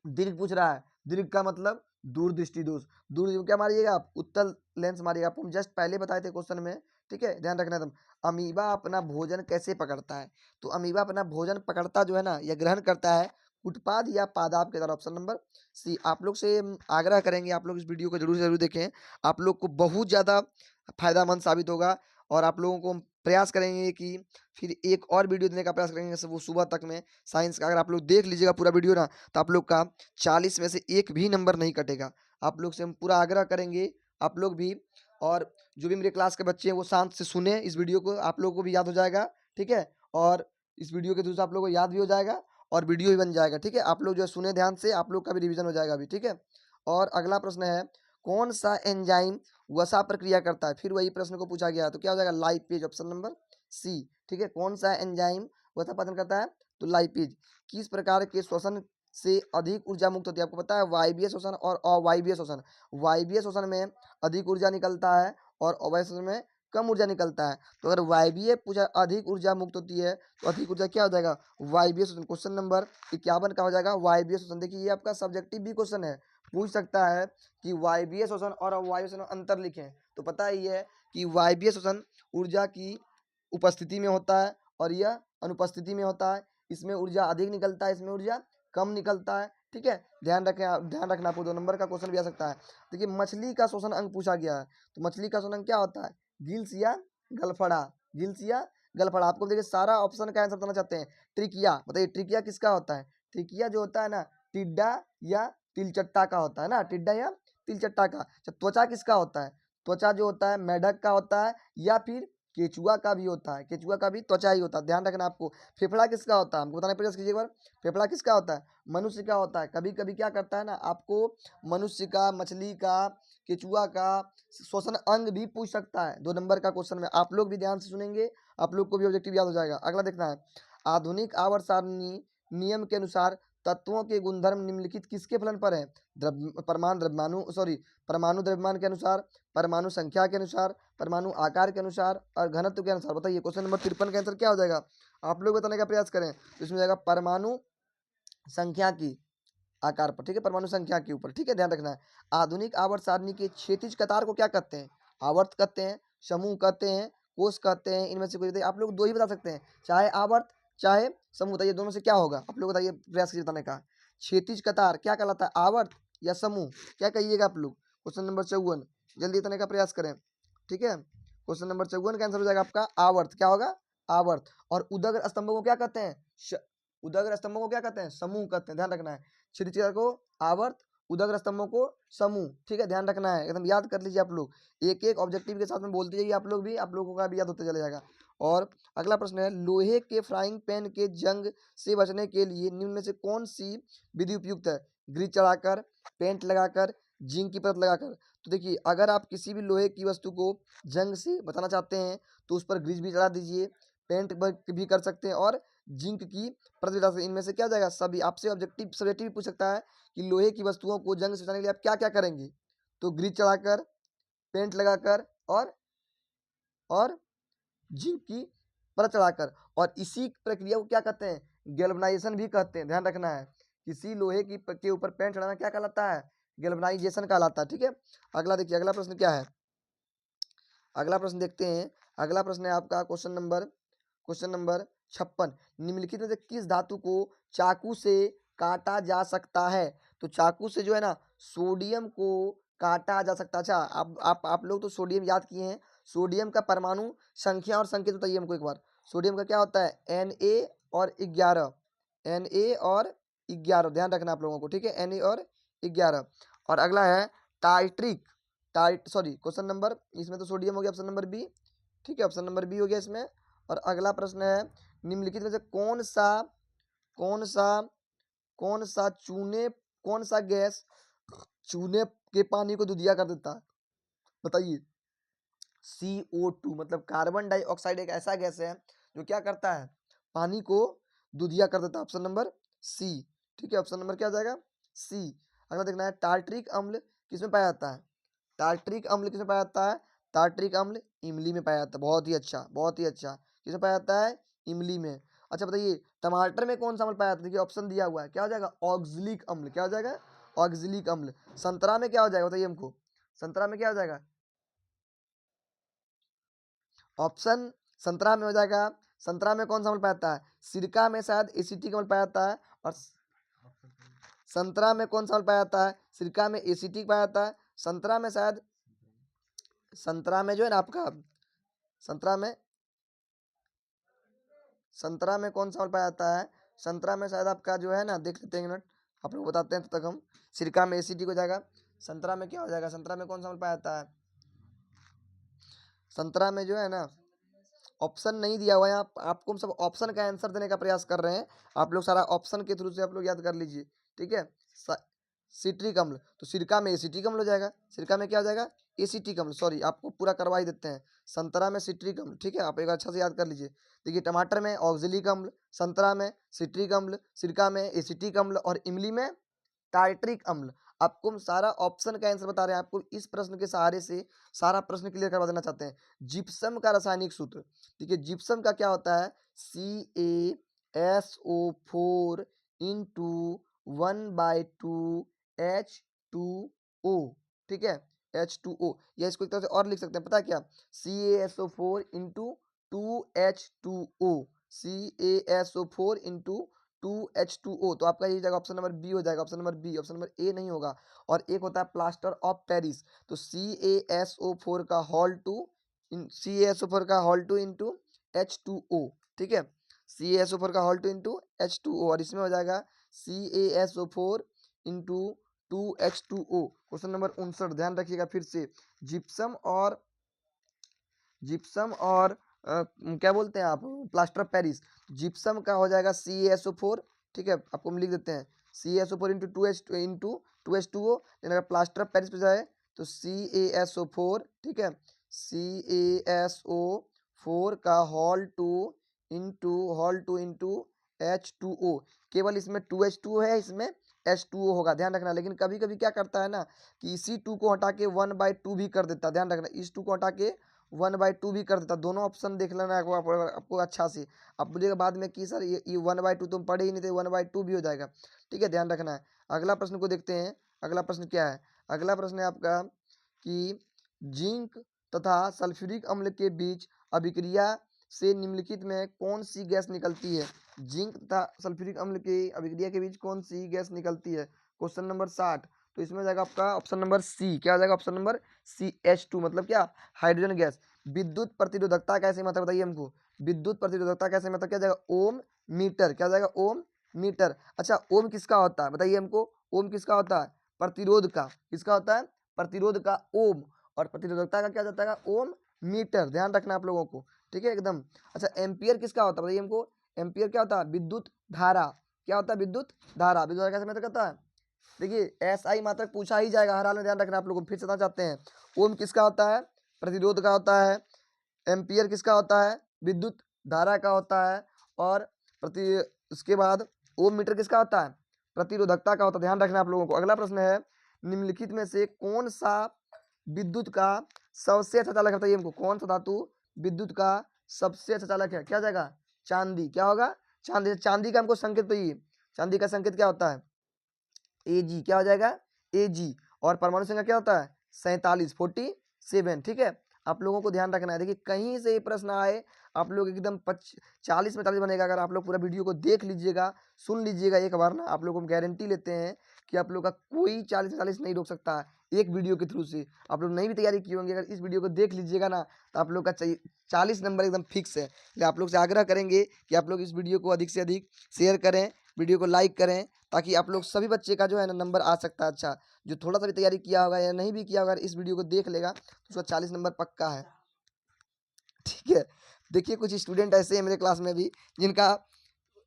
दीर्घ पूछ रहा है, दीर्घ का मतलब दूर दृष्टि दोष। दूर क्या मारिएगा आप? उत्तल लेंस मारिएगा। आपको हम जस्ट पहले बताए थे क्वेश्चन में, ठीक है, ध्यान रखना एकदम। अमीबा अपना भोजन कैसे पकड़ता है? तो अमीबा अपना भोजन पकड़ता जो है ना, या ग्रहण करता है उत्पाद या पादाप के द्वारा, ऑप्शन नंबर सी। आप लोग से आग्रह करेंगे, आप लोग इस वीडियो को जरूर से जरूर देखें, आप लोग को बहुत ज़्यादा फायदामंद साबित होगा। और आप लोगों को हम प्रयास करेंगे कि फिर एक और वीडियो देने का प्रयास करेंगे, वो सुबह तक में साइंस का। अगर आप लोग देख लीजिएगा पूरा वीडियो ना, तो आप लोग का 40 में से एक भी नंबर नहीं कटेगा। आप लोग से हम पूरा आग्रह करेंगे, आप लोग भी, और जो भी मेरे क्लास के बच्चे हैं वो शांत से सुने इस वीडियो को, आप लोगों को भी याद हो जाएगा, ठीक है। और इस वीडियो के थ्रू से आप लोगों को याद भी हो जाएगा और वीडियो भी बन जाएगा, ठीक है। आप लोग जो है सुने ध्यान से, आप लोग का भी रिवीजन हो जाएगा अभी, ठीक है। और अगला प्रश्न है, कौन सा एंजाइम वसा प्रक्रिया करता है? फिर वही प्रश्न को पूछा गया, तो क्या हो जाएगा? लाइपेज, ऑप्शन नंबर सी, ठीक है। कौन सा एंजाइम वसा पाचन करता है? तो लाइपेज। किस प्रकार के श्वसन से अधिक ऊर्जा मुक्त होती है? आपको पता है वायवीय श्वसन और अवायवीय श्वसन। वायवीय श्वसन में अधिक ऊर्जा निकलता है और अवायवीय श्वसन में कम ऊर्जा निकलता है। तो अगर वायवीय पूछा अधिक ऊर्जा मुक्त होती है तो अधिक ऊर्जा क्या हो जाएगा? वायवीय श्वसन। क्वेश्चन नंबर 51 का हो जाएगा वायवीय श्वसन। देखिए ये आपका सब्जेक्टिव भी क्वेश्चन है, पूछ सकता है कि वायवीय श्वसन और अवायवीय श्वसन में अंतर लिखें। तो पता ही है कि वायवीय श्वसन ऊर्जा की उपस्थिति में होता है और यह अनुपस्थिति में होता है। इसमें ऊर्जा अधिक निकलता है, इसमें ऊर्जा कम निकलता है, ठीक है। ध्यान रखें, ध्यान रखना। आपको 2 नंबर का क्वेश्चन भी आ सकता है। देखिए मछली का श्वसन अंग पूछा गया है, तो मछली का श्वसन अंग क्या होता है? गिल्स या गलफड़ा, गिल्स या गलफड़ा। आपको देखिए सारा ऑप्शन का आंसर बताना चाहते हैं। ट्रिकिया, बताइए ट्रिकिया किसका होता है? ट्रिकिया जो होता है ना, टिड्डा या तिलचट्टा का होता है ना, टिड्डा या तिलचट्टा का। अच्छा, त्वचा किसका होता है? त्वचा जो होता है मेढक का होता है या फिर केचुआ का भी होता है, केचुआ का भी त्वचा ही होता है, ध्यान रखना आपको। फेफड़ा किसका होता है? हमको बताने का प्रयास कीजिए एक बार। फेफड़ा किसका होता है? मनुष्य का होता है। कभी कभी क्या करता है ना आपको, मनुष्य का, मछली का, केचुआ का श्वसन अंग भी पूछ सकता है 2 नंबर का क्वेश्चन में। आप लोग भी ध्यान से सुनेंगे, आप लोग को भी ऑब्जेक्टिव याद हो जाएगा। अगला देखना है, आधुनिक आवर्त सारणी नियम के अनुसार तत्वों के गुणधर्म निम्नलिखित किसके फलन पर है? परमाणु द्रव्यमानु सॉरी परमाणु द्रव्यमान के अनुसार, परमाणु संख्या के अनुसार, परमाणु आकार के अनुसार और घनत्व के अनुसार। बताइए क्वेश्चन नंबर 53 का आंसर क्या हो जाएगा? आप लोग बताने का प्रयास करें। तो इसमें जाएगा परमाणु संख्या की आकार पर, ठीक है, परमाणु संख्या के ऊपर, ठीक है, ध्यान रखना है। आधुनिक आवर्त सारणी के क्षैतिज कतार को क्या कहते हैं? आवर्त कहते हैं, समूह कहते हैं, कोष कहते हैं, इनमें से कोई बताइए। आप लोग दो ही बता सकते हैं, चाहे आवर्त चाहे समूह। बताइए दोनों से क्या होगा? आप लोग बताइए, प्रयास कीजिए बताने का। क्षैतिज कतार क्या कहलाता है, आवर्त या समूह? क्या कहिएगा आप लोग? क्वेश्चन नंबर 54 जल्दी बताने का प्रयास करें, ठीक है। क्वेश्चन नंबर 54 का आंसर हो जाएगा आपका आवर्त। क्या होगा? आवर्त। और उदग्र स्तंभों को क्या कहते हैं? उदग्र स्तंभों को क्या कहते हैं? समूह कहते हैं, ध्यान रखना है। क्षैतिज कतार को आवर्त, उदग्र स्तंभों को समूह, ठीक है, ध्यान रखना है, एकदम याद कर लीजिए आप लोग। एक एक ऑब्जेक्टिव के साथ में बोलते जाइए आप लोग भी, आप लोगों का भी याद होते चले जाएगा। और अगला प्रश्न है, लोहे के फ्राइंग पैन के जंग से बचने के लिए निम्न में से कौन सी विधि उपयुक्त है? ग्रीस चढ़ाकर, पेंट लगाकर, जिंक की परत लगाकर। तो देखिए अगर आप किसी भी लोहे की वस्तु को जंग से बचाना चाहते हैं तो उस पर ग्रीस भी चढ़ा दीजिए, पेंट भी कर सकते हैं और जिंक की परत भी डाल सकते हैं। इनमें से क्या जाएगा? सभी। आपसे ऑब्जेक्टिव सब्जेक्टिव भी पूछ सकता है कि लोहे की वस्तुओं को जंग से बचाने के लिए आप क्या क्या करेंगे? तो ग्रीस चढ़ाकर, पेंट लगाकर और जिंक की परत चढ़ाकर। और इसी प्रक्रिया को क्या कहते हैं? गैल्वनाइजेशन भी कहते हैं, ध्यान रखना है। किसी लोहे की के ऊपर पेंट चढ़ाना क्या कहलाता है? गैल्वनाइजेशन कहलाता है, ठीक है। अगला देखिए, अगला प्रश्न क्या है? अगला प्रश्न देखते हैं। अगला प्रश्न है आपका क्वेश्चन नंबर 56। निम्नलिखित में से किस धातु को चाकू से काटा जा सकता है? तो चाकू से जो है ना सोडियम को काटा जा सकता है। अच्छा, आप लोग तो सोडियम याद किए हैं। सोडियम का परमाणु संख्या और संकेत बताइए हमको एक बार। सोडियम का क्या होता है? Na और 11, Na और 11, ध्यान रखना आप लोगों को, ठीक है, Na और 11। और अगला है टाइट्रिक सॉरी क्वेश्चन नंबर, इसमें तो सोडियम हो गया, ऑप्शन नंबर बी, ठीक है, ऑप्शन नंबर बी हो गया इसमें। और अगला प्रश्न है, निम्नलिखित में से कौन सा कौन सा चूने कौन सा गैस चूने के पानी को दुधिया कर देता है? बताइए। CO2 मतलब कार्बन डाइऑक्साइड एक ऐसा गैस है जो क्या करता है? पानी को दुधिया कर देता है, ऑप्शन नंबर सी, ठीक है, ऑप्शन नंबर क्या हो जाएगा? सी। अगला देखना है, टार्ट्रिक अम्ल किसमें पाया जाता है? टार्ट्रिक अम्ल किसमें पाया जाता है? टार्ट्रिक अम्ल इमली में पाया जाता है। बहुत ही अच्छा, बहुत ही अच्छा। किसमें पाया जाता है? इमली में। अच्छा बताइए, टमाटर में कौन सा अम्ल पाया जाता है? देखिए ऑप्शन दिया हुआ है, क्या हो जाएगा? ऑक्जेलिक अम्ल। क्या हो जाएगा? ऑक्जेलिक अम्ल। संतरा में क्या हो जाएगा बताइए हमको? संतरा में क्या हो जाएगा? ऑप्शन संतरा में हो जाएगा। संतरा में कौन सा अम्ल पाया जाता है? सिरका में शायद एसिटिक अम्ल पाया जाता है। और संतरा में कौन सा अम्ल पाया जाता है? सिरका में एसिटिक पाया जाता है। संतरा में शायद, संतरा में जो है ना आपका, संतरा में संतरा में कौन सा अम्ल पाया जाता है? संतरा में शायद आपका जो है ना, देख लेते हैं एक मिनट, आप लोग बताते हैं तब तक हम। सिरका में एसिटिक हो जाएगा। संतरा में क्या हो जाएगा? संतरा में कौन सा अम्ल पाया जाता है? संतरा में जो है ना, ऑप्शन नहीं दिया हुआ है। आपको हम सब ऑप्शन का आंसर देने का प्रयास कर रहे हैं, आप लोग सारा ऑप्शन के थ्रू से आप लोग याद कर लीजिए, ठीक है। सिट्रिक अम्ल, तो सिरका में एसिटिक अम्ल हो जाएगा। सिरका में क्या हो जाएगा? एसिटिक अम्ल। सॉरी, आपको पूरा करवा ही देते हैं। संतरा में सिट्रिक अम्ल, ठीक है, आप एक अच्छा से याद कर लीजिए। देखिए टमाटर में ऑक्जेलिक अम्ल, संतरा में सिट्रिक अम्ल, सिरका में एसिटिक अम्ल और इमली में टार्ट्रिक अम्ल। आपको हम सारा ऑप्शन का आंसर बता रहे हैं, आपको इस प्रश्न के सहारे से सारा प्रश्न क्लियर करवा देना चाहते हैं। जिप्सम का रासायनिक सूत्र देखिए, जिप्सम का क्या होता है? CaSO4 इंटू 1/2H2O, ठीक है, H2O। या इसको एक तरह से और लिख सकते हैं, पता है क्या? CaSO4 into 2H2O, CaSO4 into 2H2O। तो आपका ये जाएगा ऑप्शन नंबर बी हो जाएगा, option number B, option number A नहीं होगा। और एक होता है प्लास्टर ऑफ पेरिस, तो CaSO4 का होल 2 इंटू H2O, ठीक है, CaSO4 का होल 2 इंटू H2O, और इसमें हो जाएगा CaSO4 into 2H2O। Question number 59 ध्यान रखिएगा फिर से, जिप्सम और क्या बोलते हैं आप, प्लास्टर ऑफ पेरिस। जिप्सम का हो जाएगा CaSO4, ठीक है, आपको हम लिख देते हैं CaSO4 इंटू 2H2O। लेकिन अगर प्लास्टर ऑफ पेरिस पे जाए तो CaSO4, ठीक है, CaSO4 का होल 2 इंटू H2O। केवल इसमें 2H2O है, इसमें H2O होगा, ध्यान रखना। लेकिन कभी कभी क्या करता है ना कि इसी 2 को हटा के 1/2 भी कर देता है, ध्यान रखना, इस 2 को हटा के 1/2 भी कर देता। दोनों ऑप्शन देख लेना आपको अच्छा से। आप बोलिएगा बाद में कि सर ये 1/2 तुम पढ़े ही नहीं थे, 1/2 भी हो जाएगा, ठीक है, ध्यान रखना है। अगला प्रश्न को देखते हैं। अगला प्रश्न क्या है? अगला प्रश्न है आपका कि जिंक तथा सल्फ्यूरिक अम्ल के बीच अभिक्रिया से निम्नलिखित में कौन सी गैस निकलती है? जिंक तथा सल्फ्यूरिक अम्ल की अभिक्रिया के बीच कौन सी गैस निकलती है? Question number 60। तो इसमें जाएगा आपका ऑप्शन नंबर सी। क्या हो जाएगा? ऑप्शन नंबर सी, H2, मतलब क्या? Hydrogen gas. विद्युत प्रतिरोधकता कैसे मतलब बताइए हमको। विद्युत प्रतिरोधकता कैसे मतलब क्या जाएगा? ओम मीटर। क्या जाएगा? ओम मीटर। अच्छा, ओम किसका होता है बताइए हमको। ओम किसका होता है? प्रतिरोध का। किसका होता है? प्रतिरोध का ओम। और प्रतिरोधकता का क्या जाता है? ओम मीटर। ध्यान रखना आप लोगों को, ठीक है एकदम। अच्छा, एम्पियर किसका होता है बताइए हमको। एम्पियर क्या होता है? विद्युत धारा। क्या होता है? विद्युत धारा। विद्युत धारा कैसे मतलब करता है? देखिए SI मात्रक पूछा ही जाएगा हर हाल में, ध्यान रखना आप लोगों को। फिर से चाहते हैं, ओम किसका होता है? प्रतिरोध का होता है। एम्पियर किसका होता है? विद्युत धारा का होता है। और प्रति उसके बाद ओम मीटर किसका होता है? प्रतिरोधकता का होता है। ध्यान रखना आप लोगों को। अगला प्रश्न है, निम्नलिखित में से कौन सा विद्युत का सबसे अच्छा चालक है बताइए हमको। कौन सा धातु विद्युत का सबसे अच्छा चालक है? क्या जाएगा? चांदी। क्या होगा? चांदी। चांदी का हमको संकेत चाहिए। चांदी का संकेत क्या होता है? Ag। क्या हो जाएगा? Ag। और परमाणु संख्या क्या होता है? 47 ठीक है। आप लोगों को ध्यान रखना है। देखिए कहीं से ये प्रश्न आए, आप लोग एकदम 40 में 40 बनेगा। अगर आप लोग पूरा वीडियो को देख लीजिएगा, सुन लीजिएगा एक बार ना, आप लोग हम गारंटी लेते हैं कि आप लोग का कोई 40 में 40 नहीं रोक सकता है एक वीडियो के थ्रू से। आप लोग नहीं भी तैयारी किए होंगे, अगर इस वीडियो को देख लीजिएगा ना, तो आप लोग का 40 नंबर एकदम फिक्स है। इसलिए आप लोग से आग्रह करेंगे कि आप लोग इस वीडियो को अधिक से अधिक शेयर करें, वीडियो को लाइक करें, ताकि आप लोग सभी बच्चे का जो है ना नंबर आ सकता है अच्छा। जो थोड़ा सा भी तैयारी किया होगा या नहीं भी किया होगा, इस वीडियो को देख लेगा तो उसका 40 नंबर पक्का है, ठीक है। देखिए कुछ स्टूडेंट ऐसे हैं मेरे क्लास में भी, जिनका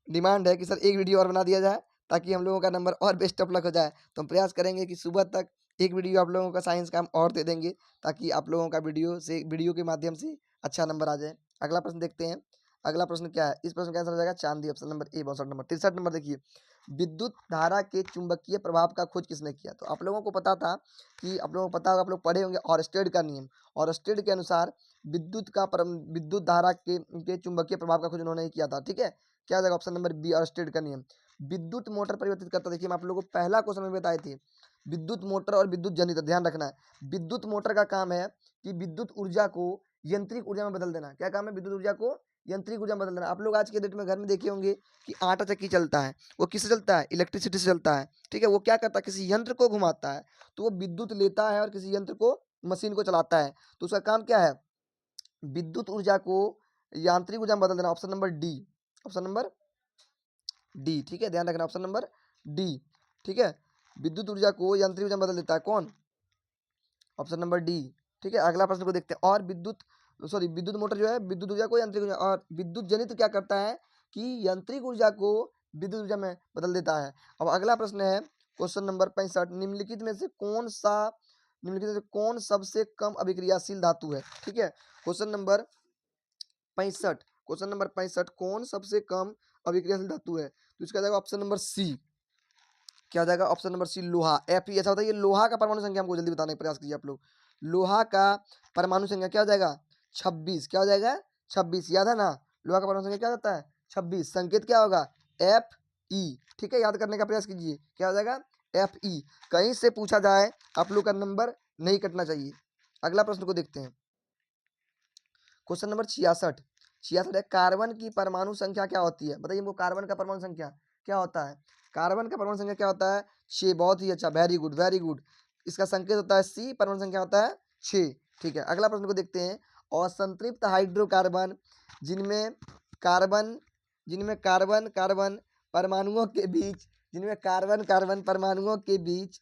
डिमांड है कि सर एक वीडियो और बना दिया जाए ताकि हम लोगों का नंबर और बेस्ट ऑफ लक हो जाए। तो हम प्रयास करेंगे कि सुबह तक एक वीडियो आप लोगों का साइंस का हम और दे देंगे, ताकि आप लोगों का वीडियो के माध्यम से अच्छा नंबर आ जाए। अगला प्रश्न देखते हैं। अगला प्रश्न क्या है? इस प्रश्न का आंसर हो जाएगा चांदी, ऑप्शन नंबर ए। 62 नंबर। 63 नंबर देखिए, विद्युत धारा के चुंबकीय प्रभाव का खोज किसने किया? तो आप लोगों को पता था कि आप लोगों को पता होगा, आप लोग पढ़े होंगे ऑरस्टेड का नियम। ऑरस्टेड के अनुसार विद्युत धारा के चुंबकीय प्रभाव का खोज उन्होंने ही किया था, ठीक है। क्या हो जाएगा? ऑप्शन नंबर बी, ऑरस्टेड का नियम। विद्युत मोटर परिवर्तित करता, देखिए हम आप लोगों को पहला क्वेश्चन में बताए थे, विद्युत मोटर और विद्युत जनित्र। ध्यान रखना है, विद्युत मोटर का काम है कि विद्युत ऊर्जा को यांत्रिक ऊर्जा में बदल देना। क्या काम है? विद्युत ऊर्जा को यांत्रिक ऊर्जा में बदल देना। आप लोग आज के डेट में घर में देखे होंगे कि आटा चक्की चलता है, वो किससे चलता है? इलेक्ट्रिसिटी से चलता है, ठीक है। वो क्या करता है? किसी यंत्र को घुमाता है, तो वो विद्युत लेता है और किसी यंत्र को, मशीन को चलाता है। तो उसका काम क्या है? विद्युत ऊर्जा को यांत्रिक ऊर्जा में बदल देना। Option number D, option number D, ठीक है, ध्यान रखना, ऑप्शन नंबर डी, ठीक है। विद्युत ऊर्जा को यांत्रिक ऊर्जा में बदल देता है कौन? ऑप्शन नंबर डी, ठीक है। अगला प्रश्न को देखते हैं। और विद्युत मोटर जो है विद्युत ऊर्जा को यांत्रिक ऊर्जा, और विद्युत जनित क्या करता है कि यांत्रिक ऊर्जा को विद्युत ऊर्जा में बदल देता है। अब अगला प्रश्न है क्वेश्चन नंबर 65, निम्नलिखित में से कौन सबसे कम अभिक्रियाशील धातु है? ठीक है, क्वेश्चन नंबर 65, क्वेश्चन नंबर 65, कौन सबसे कम अभिक्रियाशील धातु है? तो इसका जाएगा ऑप्शन नंबर सी। क्या हो जाएगा? ऑप्शन नंबर सी, लोहा। Fe। ऐसा होता है, ये लोहा का परमाणु संख्या हमको जल्दी बताने का प्रयास कीजिए आप लोग। लोहा का परमाणु संख्या क्या हो जाएगा? 26। क्या हो जाएगा? 26, याद है ना? लोहा का परमाणु संख्या क्या होता है? 26। संकेत क्या होगा? Fe, ठीक है, याद करने का प्रयास कीजिए। क्या हो जाएगा? Fe। कहीं से पूछा जाए, आप लोग का नंबर नहीं कटना चाहिए। अगला प्रश्न को देखते हैं, क्वेश्चन नंबर 66। 66 है, कार्बन की परमाणु संख्या क्या होती है? बताइए हमको, कार्बन का परमाणु संख्या क्या होता है? कार्बन का परमाणु संख्या क्या होता है? 6। बहुत ही अच्छा, वेरी गुड वेरी गुड। इसका संकेत होता है सी, परमाणु संख्या होता है 6, ठीक है। अगला प्रश्न को देखते हैं, असंतृप्त हाइड्रोकार्बन जिनमें कार्बन जिनमें कार्बन कार्बन परमाणुओं के बीच जिनमें कार्बन कार्बन परमाणुओं के बीच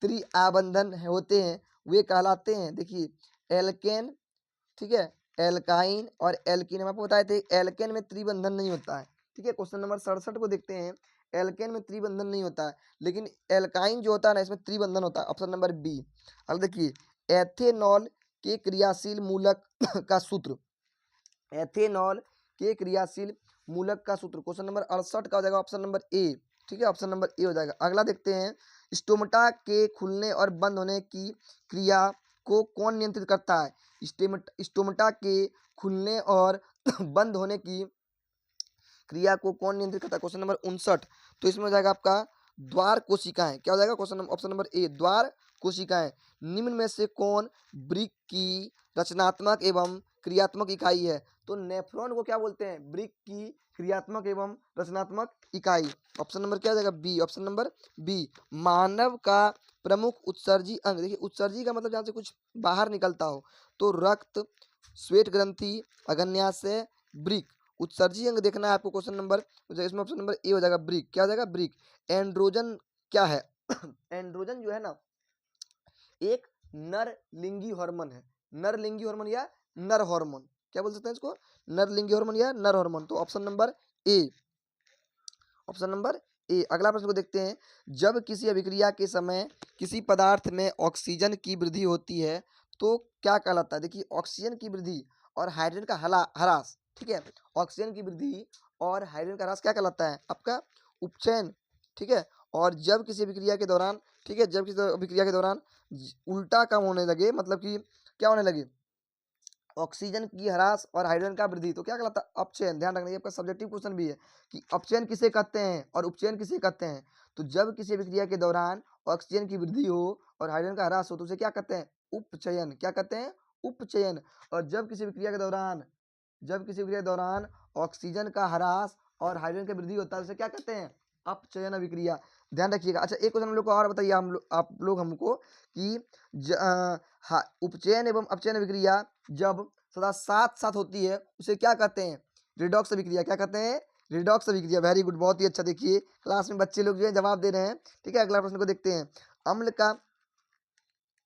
त्रिआबंधन होते हैं वे कहलाते हैं। देखिए एल्केन, ठीक है, एल्काइन और एल्कीन। हम आपको बताए थे एल्केन में त्रिबंधन नहीं होता है। ठीक है, क्वेश्चन नंबर 67 को देखते हैं। एल्केन में त्रिबंधन नहीं होता है, लेकिन एल्काइन जो होता है ना इसमें त्रिबंधन होता है। Option number B. अब देखिए एथेनॉल के क्रियाशील मूलक का सूत्र, एथेनॉल के क्रियाशील मूलक का सूत्र क्वेश्चन नंबर 68 का हो जाएगा ऑप्शन नंबर ए। ठीक है, ऑप्शन नंबर ए हो जाएगा। अगला देखते हैं स्टोमेटा के खुलने और बंद होने की क्रिया को कौन नियंत्रित करता है। स्टोमेटा के खुलने और बंद होने की क्रिया को कौन नियंत्रित करता है। Question number 59। तो इसमें हो जाएगा आपका द्वार कोशिकाएं। क्या हो जाएगा क्वेश्चन नंबर ऑप्शन नंबर ए द्वार कोशिकाएं। निम्न में से कौन ब्रिक की रचनात्मक एवं क्रियात्मक इकाई है। तो नेफ्रॉन को क्या बोलते हैं, ब्रिक की क्रियात्मक एवं रचनात्मक इकाई। ऑप्शन नंबर क्या हो जाएगा बी, ऑप्शन नंबर बी। मानव का प्रमुख उत्सर्जी अंग, देखिए उत्सर्जी का मतलब जहाँ से कुछ बाहर निकलता हो, तो रक्त, श्वेत ग्रंथि, अग्न्याशय, ब्रिक। उत्सर्जी अंग देखना है आपको क्वेश्चन नंबर, इसमें ऑप्शन नंबर ए हो जाएगा ब्रिक। क्या हो जाएगा ब्रिक। एंड्रोजन क्या है एंड्रोजन जो है ना एक नर लिंगी हार्मोन है। नर लिंगी हार्मोन या नर हार्मोन, क्या बोल सकते हैं इसको, नर लिंगी हार्मोन या नर हार्मोन। तो ऑप्शन नंबर ए, ऑप्शन नंबर ए। अगला प्रश्न को देखते हैं। जब किसी अभिक्रिया के समय किसी पदार्थ में ऑक्सीजन की वृद्धि होती है तो क्या कहलाता है। देखिए ऑक्सीजन की वृद्धि और हाइड्रोजन का ह्रास, ठीक है, ऑक्सीजन की वृद्धि और हाइड्रोजन का ह्रास क्या कहलाता है आपका उपचयन। ठीक है, और जब किसी अभिक्रिया के दौरान, ठीक है, जब किसी अभिक्रिया के दौरान उल्टा काम होने लगे, मतलब कि क्या होने लगे, ऑक्सीजन की ह्रास और हाइड्रोजन का वृद्धि, तो क्या कहलाता है अपचयन। ध्यान रखना ये आपका सब्जेक्टिव क्वेश्चन भी है कि अपचयन किसे कहते हैं और उपचयन किसे कहते हैं। तो जब किसी अभिक्रिया के दौरान ऑक्सीजन की वृद्धि हो और हाइड्रोजन का ह्रास हो तो उसे क्या कहते हैं उपचयन। क्या कहते हैं उपचयन। और जब किसी अभिक्रिया के दौरान, जब किसी अभिक्रिया के दौरान ऑक्सीजन का ह्रास और हाइड्रोजन की वृद्धि होता है उसे क्या कहते हैं अपचयन अभिक्रिया। ध्यान रखिएगा। अच्छा एक क्वेश्चन हम लोग को और बताइए, हम लोग आप लोग हमको कि उपचयन एवं अपचयन अभिक्रिया जब सदा साथ साथ होती है उसे क्या कहते हैं रिडॉक्स अभिक्रिया। क्या कहते हैं रिडॉक्स अभिक्रिया। वेरी गुड, बहुत ही अच्छा। देखिए क्लास में बच्चे लोग जो है जवाब दे रहे हैं। ठीक है, अगला प्रश्न को देखते हैं। अम्ल का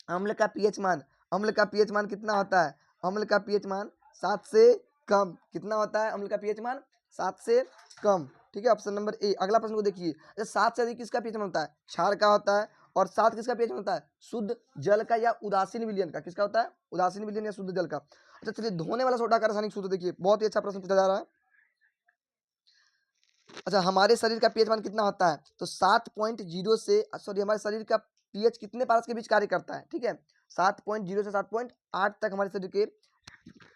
अम्ल का पीएच मान, अम्ल का पीएच मान कितना होता है। अम्ल का पीएच मान 7 से कम। कितना होता है अम्ल का पीएच मान 7 से कम। ठीक है, ऑप्शन नंबर ए। अगला प्रश्न को देखिए। अच्छा 7 से अधिक किसका पीएच मान होता है, क्षार का होता है। और 7 किसका पीएच मान होता है, शुद्ध जल का या उदासीन विलयन का। किसका होता है उदासीन विलयन या शुद्ध जल का। अच्छा चलिए धोने वाला सोडा का रासायनिक सूत्र देखिए, बहुत ही अच्छा प्रश्न पूछा जा रहा है। अच्छा हमारे शरीर का पीएच मान कितना होता है, तो 7.0 से सॉरी हमारे शरीर का पीएच कितने पारस के बीच कार्य करता है। ठीक है, 7.0 से 7.8 तक हमारे शरीर के।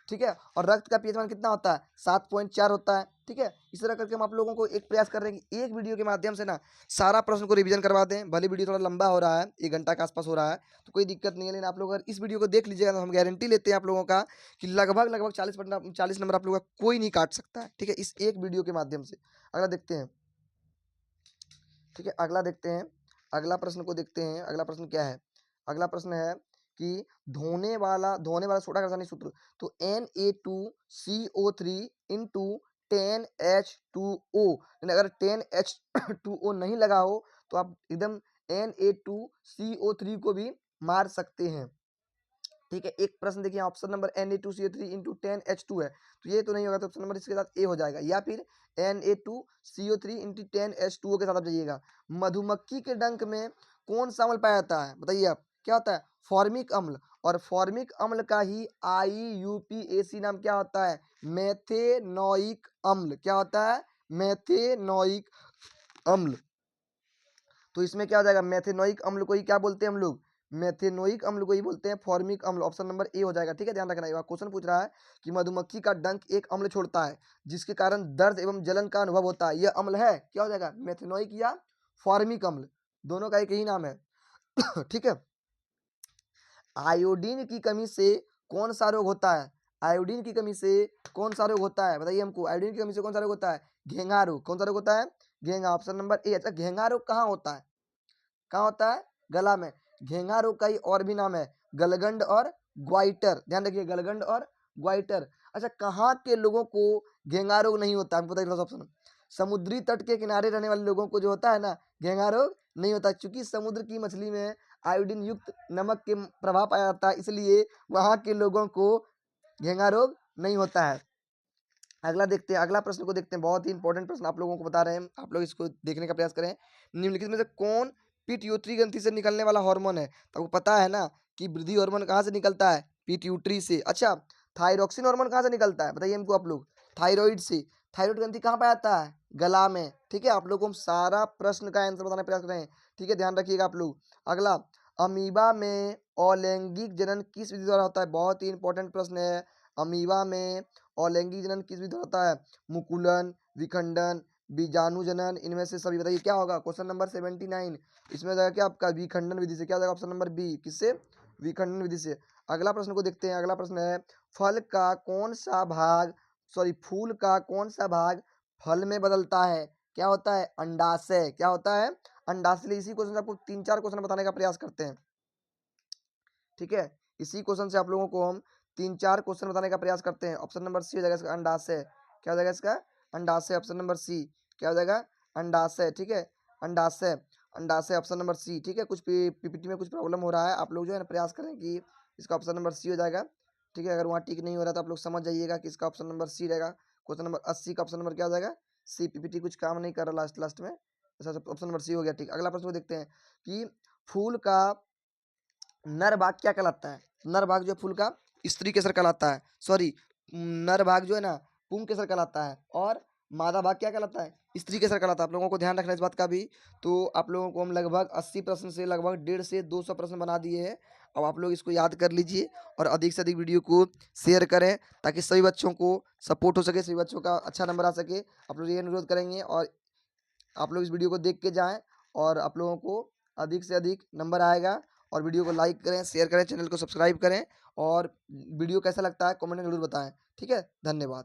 ठीक है, और रक्त का पीएच मान कितना होता है 7.4 होता है। ठीक है, इस तरह करके हम आप लोगों को एक प्रयास कर रहे हैं कि एक वीडियो के माध्यम से ना सारा प्रश्न को रिवीजन करवा दें। भले वीडियो थोड़ा लंबा हो रहा है, 1 घंटा के आसपास हो रहा है, तो कोई दिक्कत नहीं है, लेकिन आप लोग अगर इस वीडियो को देख लीजिएगा तो हम गारंटी लेते हैं आप लोगों का कि लगभग लगभग 40 नंबर आप लोगों का कोई नहीं काट सकता है। ठीक है, इस एक वीडियो के माध्यम से। अगला देखते हैं। ठीक है, अगला देखते हैं, अगला प्रश्न को देखते हैं। अगला प्रश्न क्या है, अगला प्रश्न है कि धोने वाला सोडा का रासायनिक सूत्र। तो Na2CO3 इंटू 10H2O। अगर 10H2O नहीं लगा हो तो आप एकदम Na2CO3 को भी मार सकते हैं। ठीक है, एक प्रश्न देखिए option number Na2CO3 into 10H2 है, तो ये तो नहीं होगा, तो ऑप्शन नंबर इसके साथ ए हो जाएगा। या फिर Na2CO3 इंटू 10H2O के साथ आप जाइएगा। मधुमक्खी के डंक में कौन सा अम्ल पाया जाता है, बताइए आप क्या होता है फॉर्मिक अम्ल। और फॉर्मिक अम्ल का ही IUPAC नाम क्या होता है मेथेनोइक अम्ल। क्या होता है मेथेनोइक अम्ल। तो इसमें क्या हो जाएगा मेथेनोइक अम्ल को ही क्या बोलते हैं हम लोग, मेथेनोइक अम्ल को ही बोलते हैं फॉर्मिक अम्ल। ऑप्शन नंबर ए हो जाएगा। ठीक है, ध्यान रखना। ये क्वेश्चन पूछ रहा है कि मधुमक्खी का डंक एक अम्ल छोड़ता है जिसके कारण दर्द एवं जलन का अनुभव होता है, यह अम्ल है क्या हो जाएगा मेथेनोइक या फॉर्मिक अम्ल, दोनों का एक ही नाम है। ठीक है, आयोडीन की कमी से कौन सा रोग होता है, आयोडीन की कमी से कौन सा रोग होता है, बताइए हमको आयोडीन की कमी से कौन सा रोग होता है घेंगा रोग। कौन सा रोग होता है घेंगा, ऑप्शन नंबर ए। अच्छा घेंगा रोग कहाँ होता है, कहाँ होता है गला में। घेंगा रोग का ही और भी नाम है गलगंड और ग्वाइटर, ध्यान रखिए गलगंड और ग्वाइटर। अच्छा, कहाँ के लोगों को घेंगा रोग नहीं होता है? हमको बताइए ऑप्शन। समुद्री तट के किनारे रहने वाले लोगों को जो होता है ना, घेंगा रोग नहीं होता, क्योंकि समुद्र की मछली में आयोडीन युक्त नमक के प्रभाव पाया जाता है, इसलिए वहाँ के लोगों को घेंगा रोग नहीं होता है। अगला देखते हैं, अगला प्रश्न को देखते हैं, बहुत ही इंपॉर्टेंट प्रश्न आप लोगों को बता रहे हैं, आप लोग इसको देखने का प्रयास करें। निम्नलिखित में से कौन पिट्यूटरी ग्रंथि से निकलने वाला हार्मोन है? तो आपको पता है ना कि वृद्धि हार्मोन कहाँ से निकलता है? पिट्यूटरी से। अच्छा, थायरोक्सिन हार्मोन कहाँ से निकलता है? बताइए हमको आप लोग। थायराइड से। थायराइड ग्रंथि कहाँ पाया जाता है? गला में। ठीक है, आप लोग को हम सारा प्रश्न का आंसर बताने का प्रयास करें। ठीक है, ध्यान रखिएगा आप लोग। अगला, अमीबा में अलैंगिक जनन किस विधि द्वारा होता है? बहुत ही इंपॉर्टेंट प्रश्न है। अमीबा में अलैंगिक जनन किस विधि द्वारा होता है? मुकुलन, विखंडन, बीजाणु जनन, इनमें से सभी बताइए क्या होगा? क्वेश्चन नंबर 79 इसमें जाएगा क्या आपका? विखंडन विधि से। क्या जाएगा? Option number B. किससे? विखंडन विधि से। अगला प्रश्न को देखते हैं, अगला प्रश्न है, फल का कौन सा भाग, सॉरी फूल का कौन सा भाग फल में बदलता है? क्या होता है? अंडाशय। क्या होता है? अंडाशय। इसी क्वेश्चन से आपको 3-4 क्वेश्चन बताने का प्रयास करते हैं। ठीक है, इसी क्वेश्चन से आप लोगों को हम 3-4 क्वेश्चन बताने का प्रयास करते हैं। ऑप्शन नंबर सी हो जाएगा इसका, अंडाशय। क्या हो जाएगा इसका? अंडाशय। ऑप्शन नंबर सी क्या हो जाएगा? अंडाशय। ठीक है, अंडाशय। अंडाशय ऑप्शन नंबर सी। ठीक है, कुछ पीपीटी में कुछ प्रॉब्लम हो रहा है, आप लोग जो है ना प्रयास करें कि इसका ऑप्शन नंबर सी हो जाएगा। ठीक है, अगर वहाँ टिक नहीं हो रहा तो आप लोग समझ जाइएगा कि इसका ऑप्शन नंबर सी रहेगा। क्वेश्चन नंबर 80 का ऑप्शन नंबर क्या हो जाएगा? सी। पीपीटी कुछ काम नहीं कर रहा लास्ट लास्ट में, ऑप्शन नंबर सी हो गया। ठीक, अगला प्रश्न को देखते हैं कि फूल का नर भाग क्या कहलाता है? नर भाग जो फूल का स्त्री केसर कहलाता है, सॉरी नर भाग जो है ना पुंग केसर कहलाता है, और मादा भाग क्या कहलाता है? स्त्री केसर कहलाता है। आप लोगों को ध्यान रखना इस बात का भी। तो आप लोगों को हम लगभग 80 प्रश्न से लगभग 150 से 200 प्रश्न बना दिए हैं। अब आप लोग इसको याद कर लीजिए और अधिक से अधिक वीडियो को शेयर करें, ताकि सभी बच्चों को सपोर्ट हो सके, सभी बच्चों का अच्छा नंबर आ सके। आप लोग ये अनुरोध करेंगे और आप लोग इस वीडियो को देख के जाएं, और आप लोगों को अधिक से अधिक नंबर आएगा। और वीडियो को लाइक करें, शेयर करें, चैनल को सब्सक्राइब करें, और वीडियो कैसा लगता है कमेंट में जरूर बताएं। ठीक है, धन्यवाद।